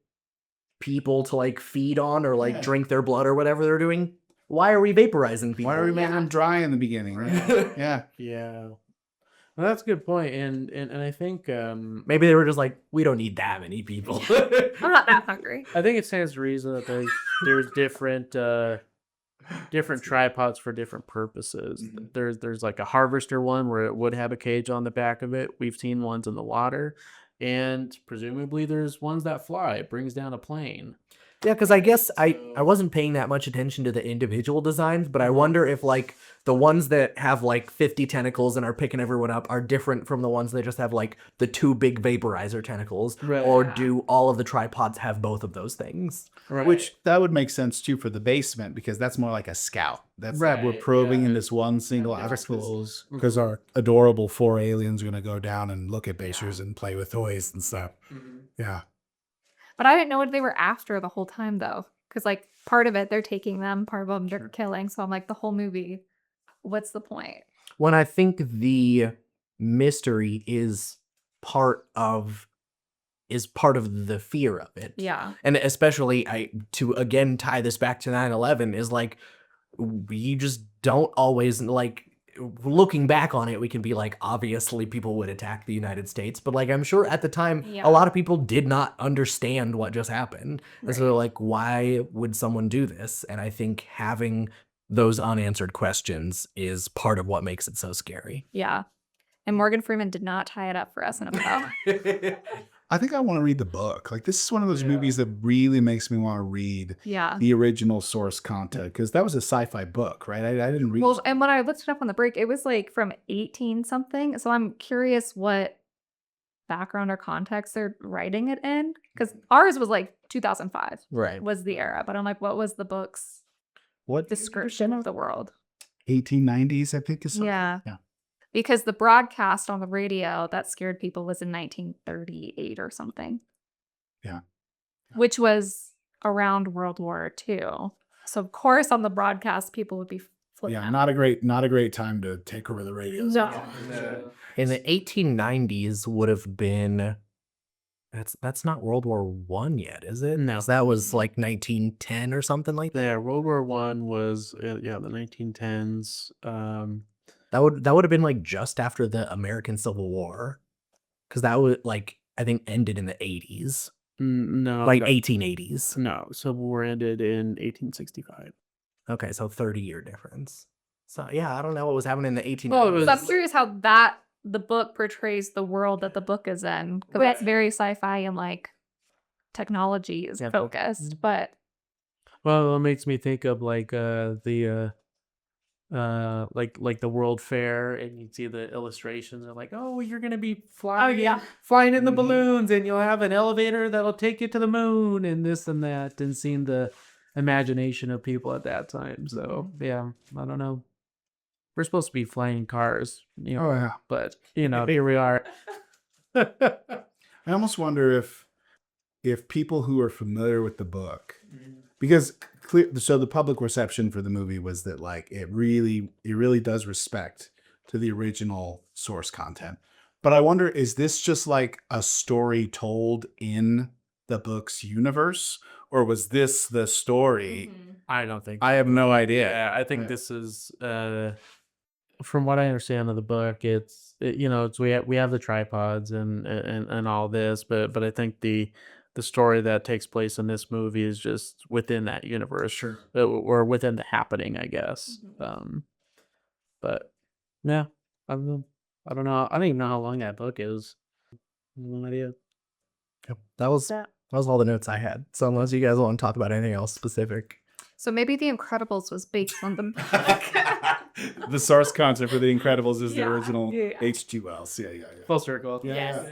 people to like feed on or like drink their blood or whatever they're doing, why are we vaporizing people? why are we making them dry in the beginning? Yeah. Yeah. Well, that's a good point, and I think Maybe they were just like, we don't need that many people. I'm not that hungry. I think it stands to reason that there's different tripods for different purposes. There's like a harvester one where it would have a cage on the back of it. We've seen ones in the water, and presumably there's ones that fly. It brings down a plane. Yeah, because I guess I wasn't paying that much attention to the individual designs, but I wonder if like the ones that have like 50 tentacles and are picking everyone up are different from the ones that just have like the 2 big vaporizer tentacles, Right. or do all of the tripods have both of those things? Right. Which that would make sense too for the basement because that's more like a scout. That's Right, we're probing yeah. in this one single axis. Because our adorable 4 aliens are going to go down and look at basers and play with toys and stuff. Yeah. But I didn't know what they were after the whole time though, because like part of it they're taking them, part of them they're killing. So I'm like, the whole movie, what's the point? When I think the mystery is part of the fear of it. Yeah, And especially to again tie this back to 9/11 is like we just don't always like looking back on it we can be like obviously people would attack the United States, but like I'm sure at the time Yeah. a lot of people did not understand what just happened. And so Right. like why would someone do this? And I think having those unanswered questions is part of what makes it so scary. yeah. And Morgan Freeman did not tie it up for us in a bow. I think I want to read the book. Like, this is one of those movies that really makes me want to read Yeah. the original source content because that was a sci-fi book, right? I didn't read. Well, and when I looked it up on the break, it was like from 18 something. So I'm curious what background or context they're writing it in. Because ours was like 2005 Right. was the era. But I'm like, what was the book's What description of the world? 1890s, I think is something. Yeah. Yeah. Because the broadcast on the radio that scared people was in 1938 or something. Yeah. Which was around World War II. So of course on the broadcast people would be flipping Yeah, out. not a great time to take over the radio. No. in the 1890s would have been that's not World War One yet, is it? No. That was like 1910 or something like that. Yeah, World War One was the 1910s. That would have been like just after the American Civil War, because that would like I think ended in the 80s, No, like no, 1880s. no. Civil War ended in 1865. Okay, so 30-year difference. So yeah, I don't know what was happening in the 1890s. Well, it was- So I'm curious how the book portrays the world that the book is in. Because it's very sci-fi and like technology is Yeah. focused. But Well, it makes me think of like like the World Fair, and you see the illustrations. They're like, oh, you're gonna be flying, flying in the balloons, and you'll have an elevator that'll take you to the moon, and this and that, and seeing the imagination of people at that time. So yeah, I don't know. We're supposed to be flying cars, Oh, yeah. but here we are. I almost wonder if people who are familiar with the book, because so the public reception for the movie was that like it really does respect to the original source content. But I wonder, is this just like a story told in the book's universe, or was this the story? I don't think. I have no idea. Yeah, I think this is from what I understand of the book, it's we have the tripods and all this, but I think the story that takes place in this movie is just within that universe, or within the happening, I guess. But yeah, I don't know. I don't know. I don't even know how long that book is. No idea. Yep. That was all the notes I had. So unless you guys want to talk about anything else specific. so maybe The Incredibles was based on the book. The source content for The Incredibles is the Yeah. original Yeah. H.G. Wells. Yeah. Full circle. Yes.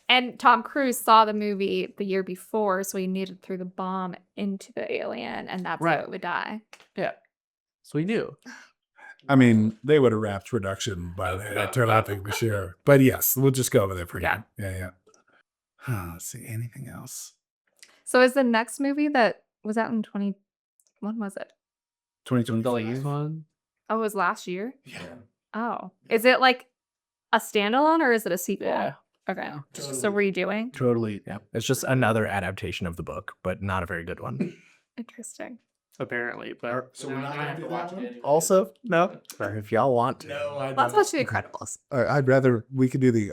And Tom Cruise saw the movie the year before, so he needed to throw the bomb into the alien, and that's how Right. it would die. Yeah. So we knew. I mean, they would have wrapped production by that turned out to be sure. But yes, we'll just go over there for now. Yeah. Let's see. Anything else? So is the next movie that was out in when was it? 2025. One. Oh, it was last year? Yeah. Oh. Is it like a standalone or is it a sequel? Yeah. Okay. So redoing? Totally. Yeah. It's just another adaptation of the book, but not a very good one. Interesting. Apparently, but So we're not gonna do that one? Also, no. Or if y'all want to. Let's watch The Incredibles. I'd rather we could do the.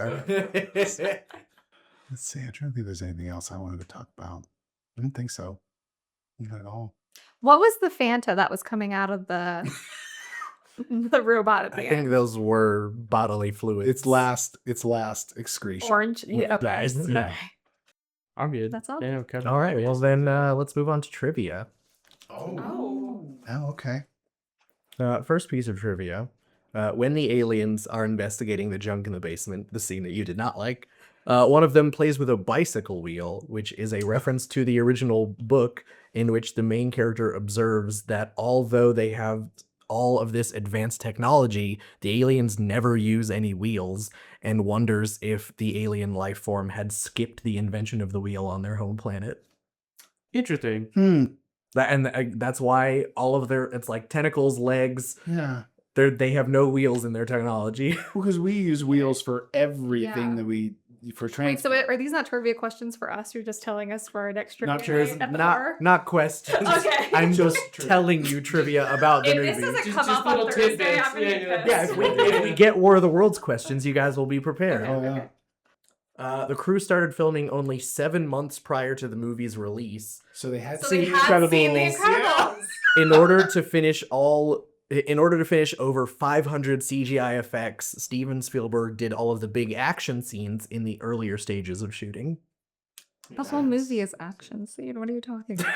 Let's see. I'm trying to think if there's anything else I wanted to talk about. I don't think so. Not at all. What was the Fanta that was coming out of the the robot at the I end? think those were bodily fluids. It's last excretion. Orange. Yeah. Guys. Okay. I'm good. That's all. Yeah, okay. All right. Well, then let's move on to trivia. Oh, okay. First piece of trivia. When the aliens are investigating the junk in the basement, the scene that you did not like, one of them plays with a bicycle wheel, which is a reference to the original book in which the main character observes that although they have all of this advanced technology, the aliens never use any wheels, and wonders if the alien life form had skipped the invention of the wheel on their home planet. Interesting. That's why all of their, it's like tentacles, legs, Yeah. they have no wheels in their technology. Because we use wheels for everything Yeah. that we for Wait, transport. so are these not trivia questions for us? You're just telling us for our next trivia Not true. night at the bar? Not questions. Okay. I'm just telling you trivia about the If movie. this doesn't Just- come just up on little Thursday, tidbits. I'm gonna be Yeah, pissed. Yeah, if we get War of the Worlds questions, you guys will be prepared. Okay. Oh yeah. The crew started filming only 7 months prior to the movie's release. So they had So seen they had seen The Incredibles. Incredibles. In order to finish over 500 CGI effects, Steven Spielberg did all of the big action scenes in the earlier stages of shooting. The whole movie is action scene. What are you talking about?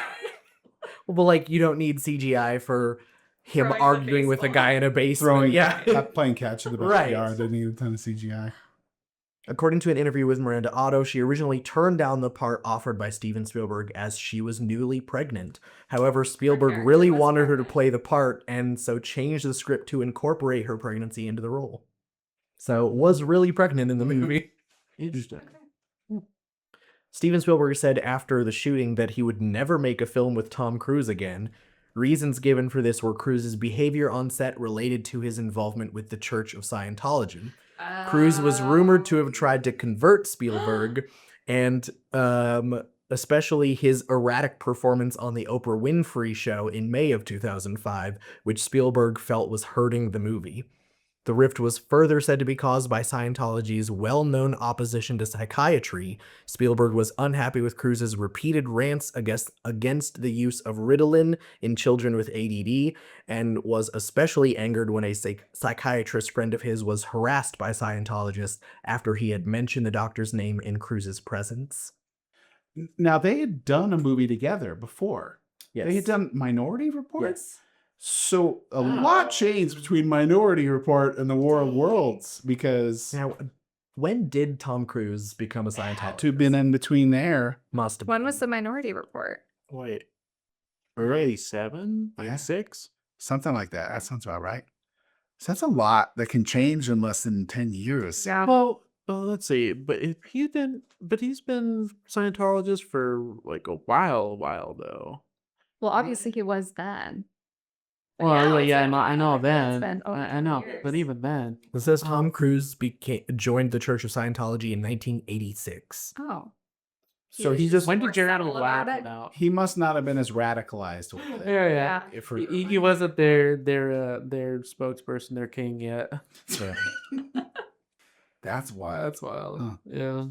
Well, like, you don't need CGI for him Throwing the arguing with a baseball. guy in a basement. Throwing, Yeah. playing catch in the Right. backyard. They need a ton of CGI. According to an interview with Miranda Otto, she originally turned down the part offered by Steven Spielberg as she was newly pregnant. However, Spielberg character really was wanted her to pregnant. play the part, and so changed the script to incorporate her pregnancy into the role. So was really pregnant in the movie. Interesting. Steven Spielberg said after the shooting that he would never make a film with Tom Cruise again. Reasons given for this were Cruise's behavior on set related to his involvement with the Church of Scientology. Cruise was rumored to have tried to convert Spielberg, and especially his erratic performance on the Oprah Winfrey Show in May of 2005, which Spielberg felt was hurting the movie. The rift was further said to be caused by Scientology's well-known opposition to psychiatry. Spielberg was unhappy with Cruise's repeated rants against the use of Ritalin in children with ADD, and was especially angered when a psychiatrist friend of his was harassed by Scientologists after he had mentioned the doctor's name in Cruise's presence. Now they had done a movie together before. Yes. They had done Minority Report. Yes. So a lot changed between Minority Report and the War of Worlds because Now, when did Tom Cruise become a Scientologist? had to have been in between there. Must have. When was the Minority Report? Wait. Already 7? Yeah. 6? Something like that. That sounds about right. So that's a lot that can change in less than 10 years. Yeah. Well, let's see. But he's been Scientologist for like a while though. Well, obviously he was then. But Well, now yeah, it's yeah, been I know forever. It's then. been over I know, 10 years. but even then. It says Tom Cruise joined the Church of Scientology in 1986. Oh. So he just When did more Jared subtle laugh about it. about? he must not have been as radicalized with it. Yeah, yeah. Yeah. If He wasn't their spokesperson, their king yet. That's why. That's wild. Huh. Yeah.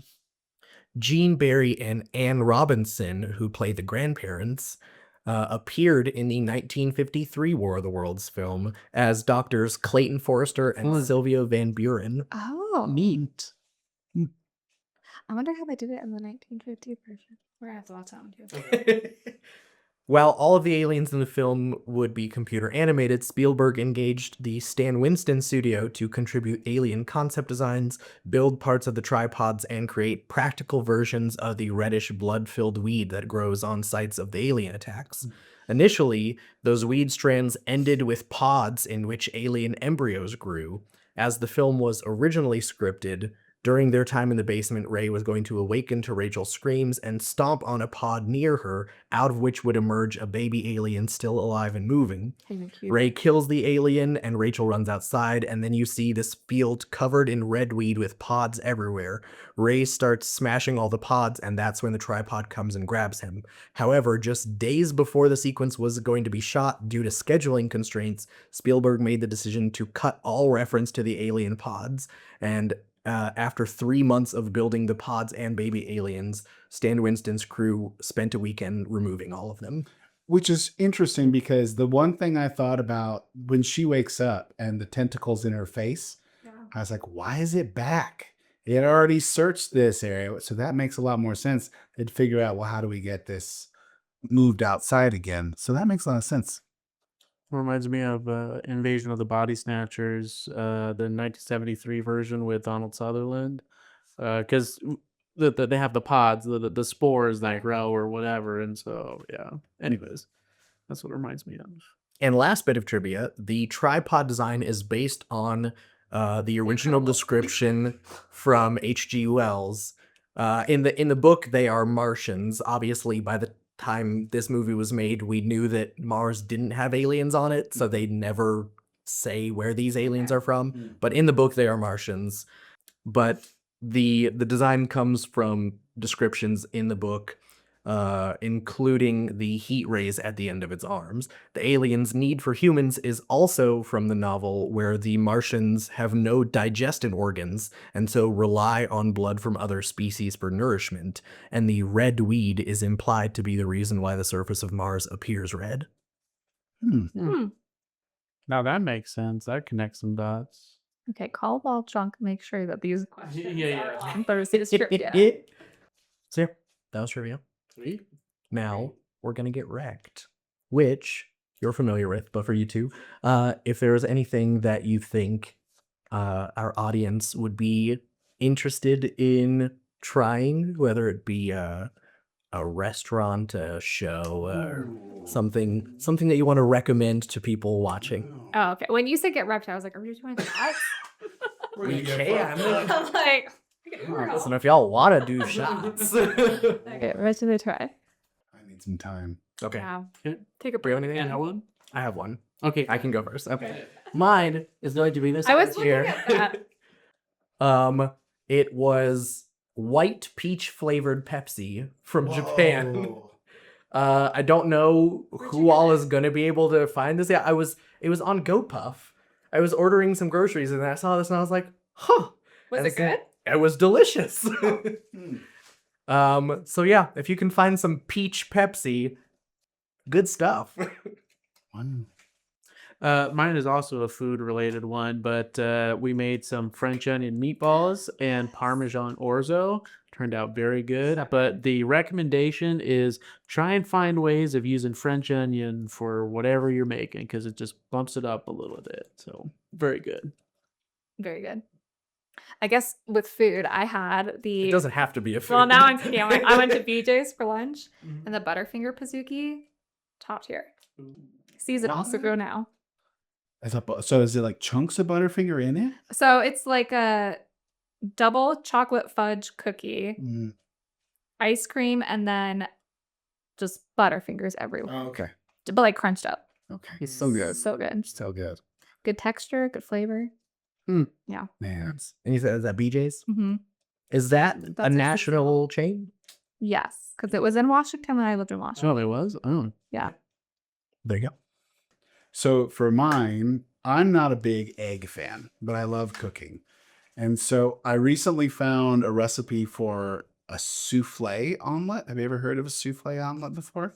Gene Barry and Anne Robinson, who played the grandparents, appeared in the 1953 War of the Worlds film as doctors Clayton Forrester and Oh. Sylvia Van Buren. Oh. Neat. I wonder how they did it in the 1950 version. We're gonna have to watch that one too. While all of the aliens in the film would be computer animated, Spielberg engaged the Stan Winston studio to contribute alien concept designs, build parts of the tripods, and create practical versions of the reddish blood-filled weed that grows on sites of the alien attacks. Initially, those weed strands ended with pods in which alien embryos grew. As the film was originally scripted, during their time in the basement, Ray was going to awaken to Rachel's screams and stomp on a pod near her, out of which would emerge a baby alien still alive and moving. Ray kills the alien and Rachel runs outside, and then you see this field covered in red weed with pods everywhere. Ray starts smashing all the pods, and that's when the tripod comes and grabs him. However, just days before the sequence was going to be shot due to scheduling constraints, Spielberg made the decision to cut all reference to the alien pods, and after 3 months of building the pods and baby aliens, Stan Winston's crew spent a weekend removing all of them. Which is interesting because the one thing I thought about when she wakes up and the tentacles in her face, I was like, why is it back? It had already searched this area, so that makes a lot more sense. They'd figure out, well, how do we get this moved outside again? So that makes a lot of sense. Reminds me of Invasion of the Body Snatchers, the 1973 version with Donald Sutherland, because they have the pods, the spores that grow or whatever, and so yeah. Anyways, that's what it reminds me of. And last bit of trivia, the tripod design is based on the original description from H.G. Wells. In the book, they are Martians. Obviously, by the time this movie was made, we knew that Mars didn't have aliens on it, so they never say where these aliens are from. But in the book, they are Martians. But the design comes from descriptions in the book, including the heat rays at the end of its arms. The aliens' need for humans is also from the novel, where the Martians have no digestive organs and so rely on blood from other species for nourishment, and the red weed is implied to be the reason why the surface of Mars appears red. Now that makes sense. That connects some dots. Okay, call Ball Chunk. Make sure that these questions Yeah. are Thursday's trivia. So yeah, that was trivia. Sweet. Now we're gonna get wrecked, which you're familiar with, but for you two, if there is anything that you think our audience would be interested in trying, whether it be a restaurant, a show, or something that you want to recommend to people watching. Oh, okay. When you said get wrecked, I was like, are we doing shots? We can. I'm like, Listen, if y'all want to do shots. okay, ready to try. I need some time. Okay. Wow. Okay. Take a Bring break. anything? And one? I have one. Okay. I can go first. Okay. Mine is going to be this I was right looking here. at that. It was white peach flavored Pepsi from Japan. I don't know Where'd you who get all it? is gonna be able to find this. Yeah, it was on GoPuff. I was ordering some groceries and I saw this and I was like, huh. Was And it good? It was delicious. So yeah, if you can find some peach Pepsi, good stuff. One. Mine is also a food-related one, but we made some French onion meatballs and Parmesan orzo. Turned out very good. But the recommendation is try and find ways of using French onion for whatever you're making, because it just bumps it up a little bit. So very good. Very good. I guess with food, I had the. It doesn't have to be a food. Well, now I'm scaling. I went to BJ's for lunch, and the Butterfinger Pizookie, top tier. Seasonal, so go now. I thought, so is it like chunks of Butterfinger in it? So it's like a double chocolate fudge cookie, ice cream, and then just Butterfingers everywhere, Okay. but like crunched up. Okay. It's so good. So good. So good. Good texture, good flavor. Yeah. Man. And you said, is that BJ's? Mm-hmm. Is that That's a a national chain? Yes, because it was in Washington when I lived in Washington. Oh, it was? Oh. Yeah. There you go. So for mine, I'm not a big egg fan, but I love cooking. And so I recently found a recipe for a souffle omelet. Have you ever heard of a souffle omelet before?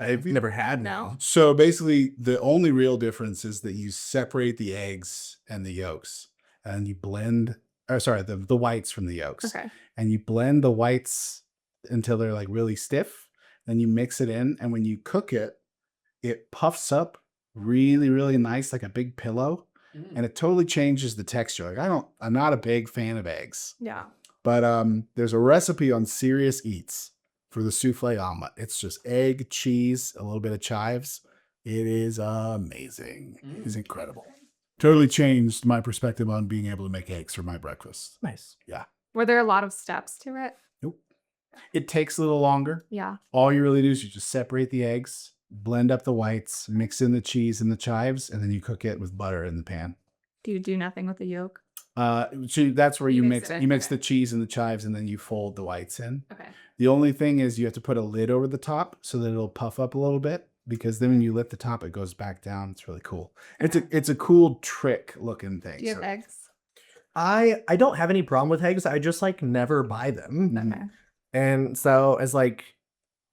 I've never had No. So basically, the only real difference is that you separate the eggs and the yolks, and you blend, or sorry, the whites from the yolks. Okay. And you blend the whites until they're like really stiff. Then you mix it in, and when you cook it, it puffs up really, really nice, like a big pillow, and it totally changes the texture. Like I'm not a big fan of eggs, Yeah. but there's a recipe on Serious Eats for the souffle omelet. It's just egg, cheese, a little bit of chives. It is amazing. It's incredible. Totally changed my perspective on being able to make eggs for my breakfast. Nice. Were there a lot of steps to it? Nope. It takes a little longer. Yeah. All you really do is you just separate the eggs, blend up the whites, mix in the cheese and the chives, and then you cook it with butter in the pan. Do you do nothing with the yolk? So that's where You you mix mix it in, you mix okay. the cheese and the chives, and then you fold the whites in. Okay. The only thing is you have to put a lid over the top so that it'll puff up a little bit, because then when you lift the top, it goes back down. It's really cool. It's a cool trick looking thing. Do you have So- eggs? I don't have any problem with eggs. I just like never buy them. Okay. And so it's like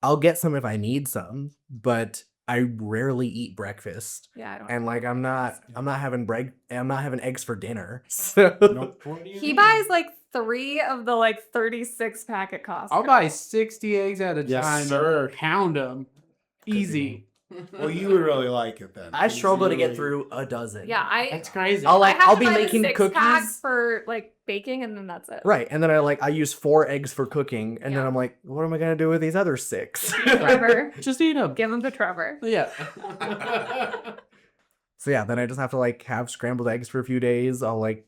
I'll get some if I need some, but I rarely eat breakfast. Yeah, I don't. And like I'm not having eggs for dinner. So He buys like 3 of the like 36 pack it costs. I'll buy 60 eggs at a Yes, time. sir. Pound them. Easy. Well, you would really like it then. I struggle to get Really- through a dozen. Yeah, That's crazy. I'll I have I'll to be buy the making 6-pack cookies. for like baking, and then that's it. Right, and then I use 4 eggs for cooking, and then Yeah. I'm like, what am I gonna do with these other 6? Trevor, Just eat them. give them to Trevor. Yeah. So yeah, then I just have to like have scrambled eggs for a few days. I'll like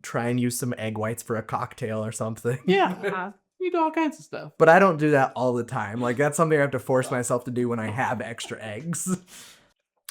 try and use some egg whites for a cocktail or something. Yeah. Yeah. You do all kinds of stuff. But I don't do that all the time. Like that's something I have to force myself to do when I have extra eggs.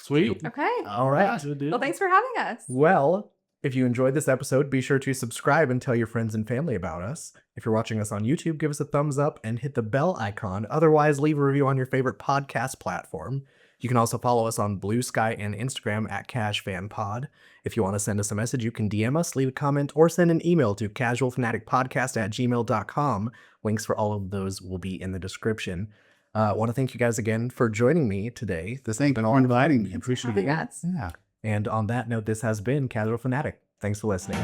Sweet. Okay. All right. Good deal. Well, thanks for having us. Well, if you enjoyed this episode, be sure to subscribe and tell your friends and family about us. If you're watching us on YouTube, give us a thumbs up and hit the bell icon. Otherwise, leave a review on your favorite podcast platform. You can also follow us on Bluesky and Instagram at CasualFanPod. If you want to send us a message, you can DM us, leave a comment, or send an email to CasualFanaticPodcast@gmail.com. Links for all of those will be in the description. I want to thank you guys again for joining me today. Thanks for inviting me. Appreciate it. Congrats. Yeah. And on that note, this has been Casual Fanatic. Thanks for listening.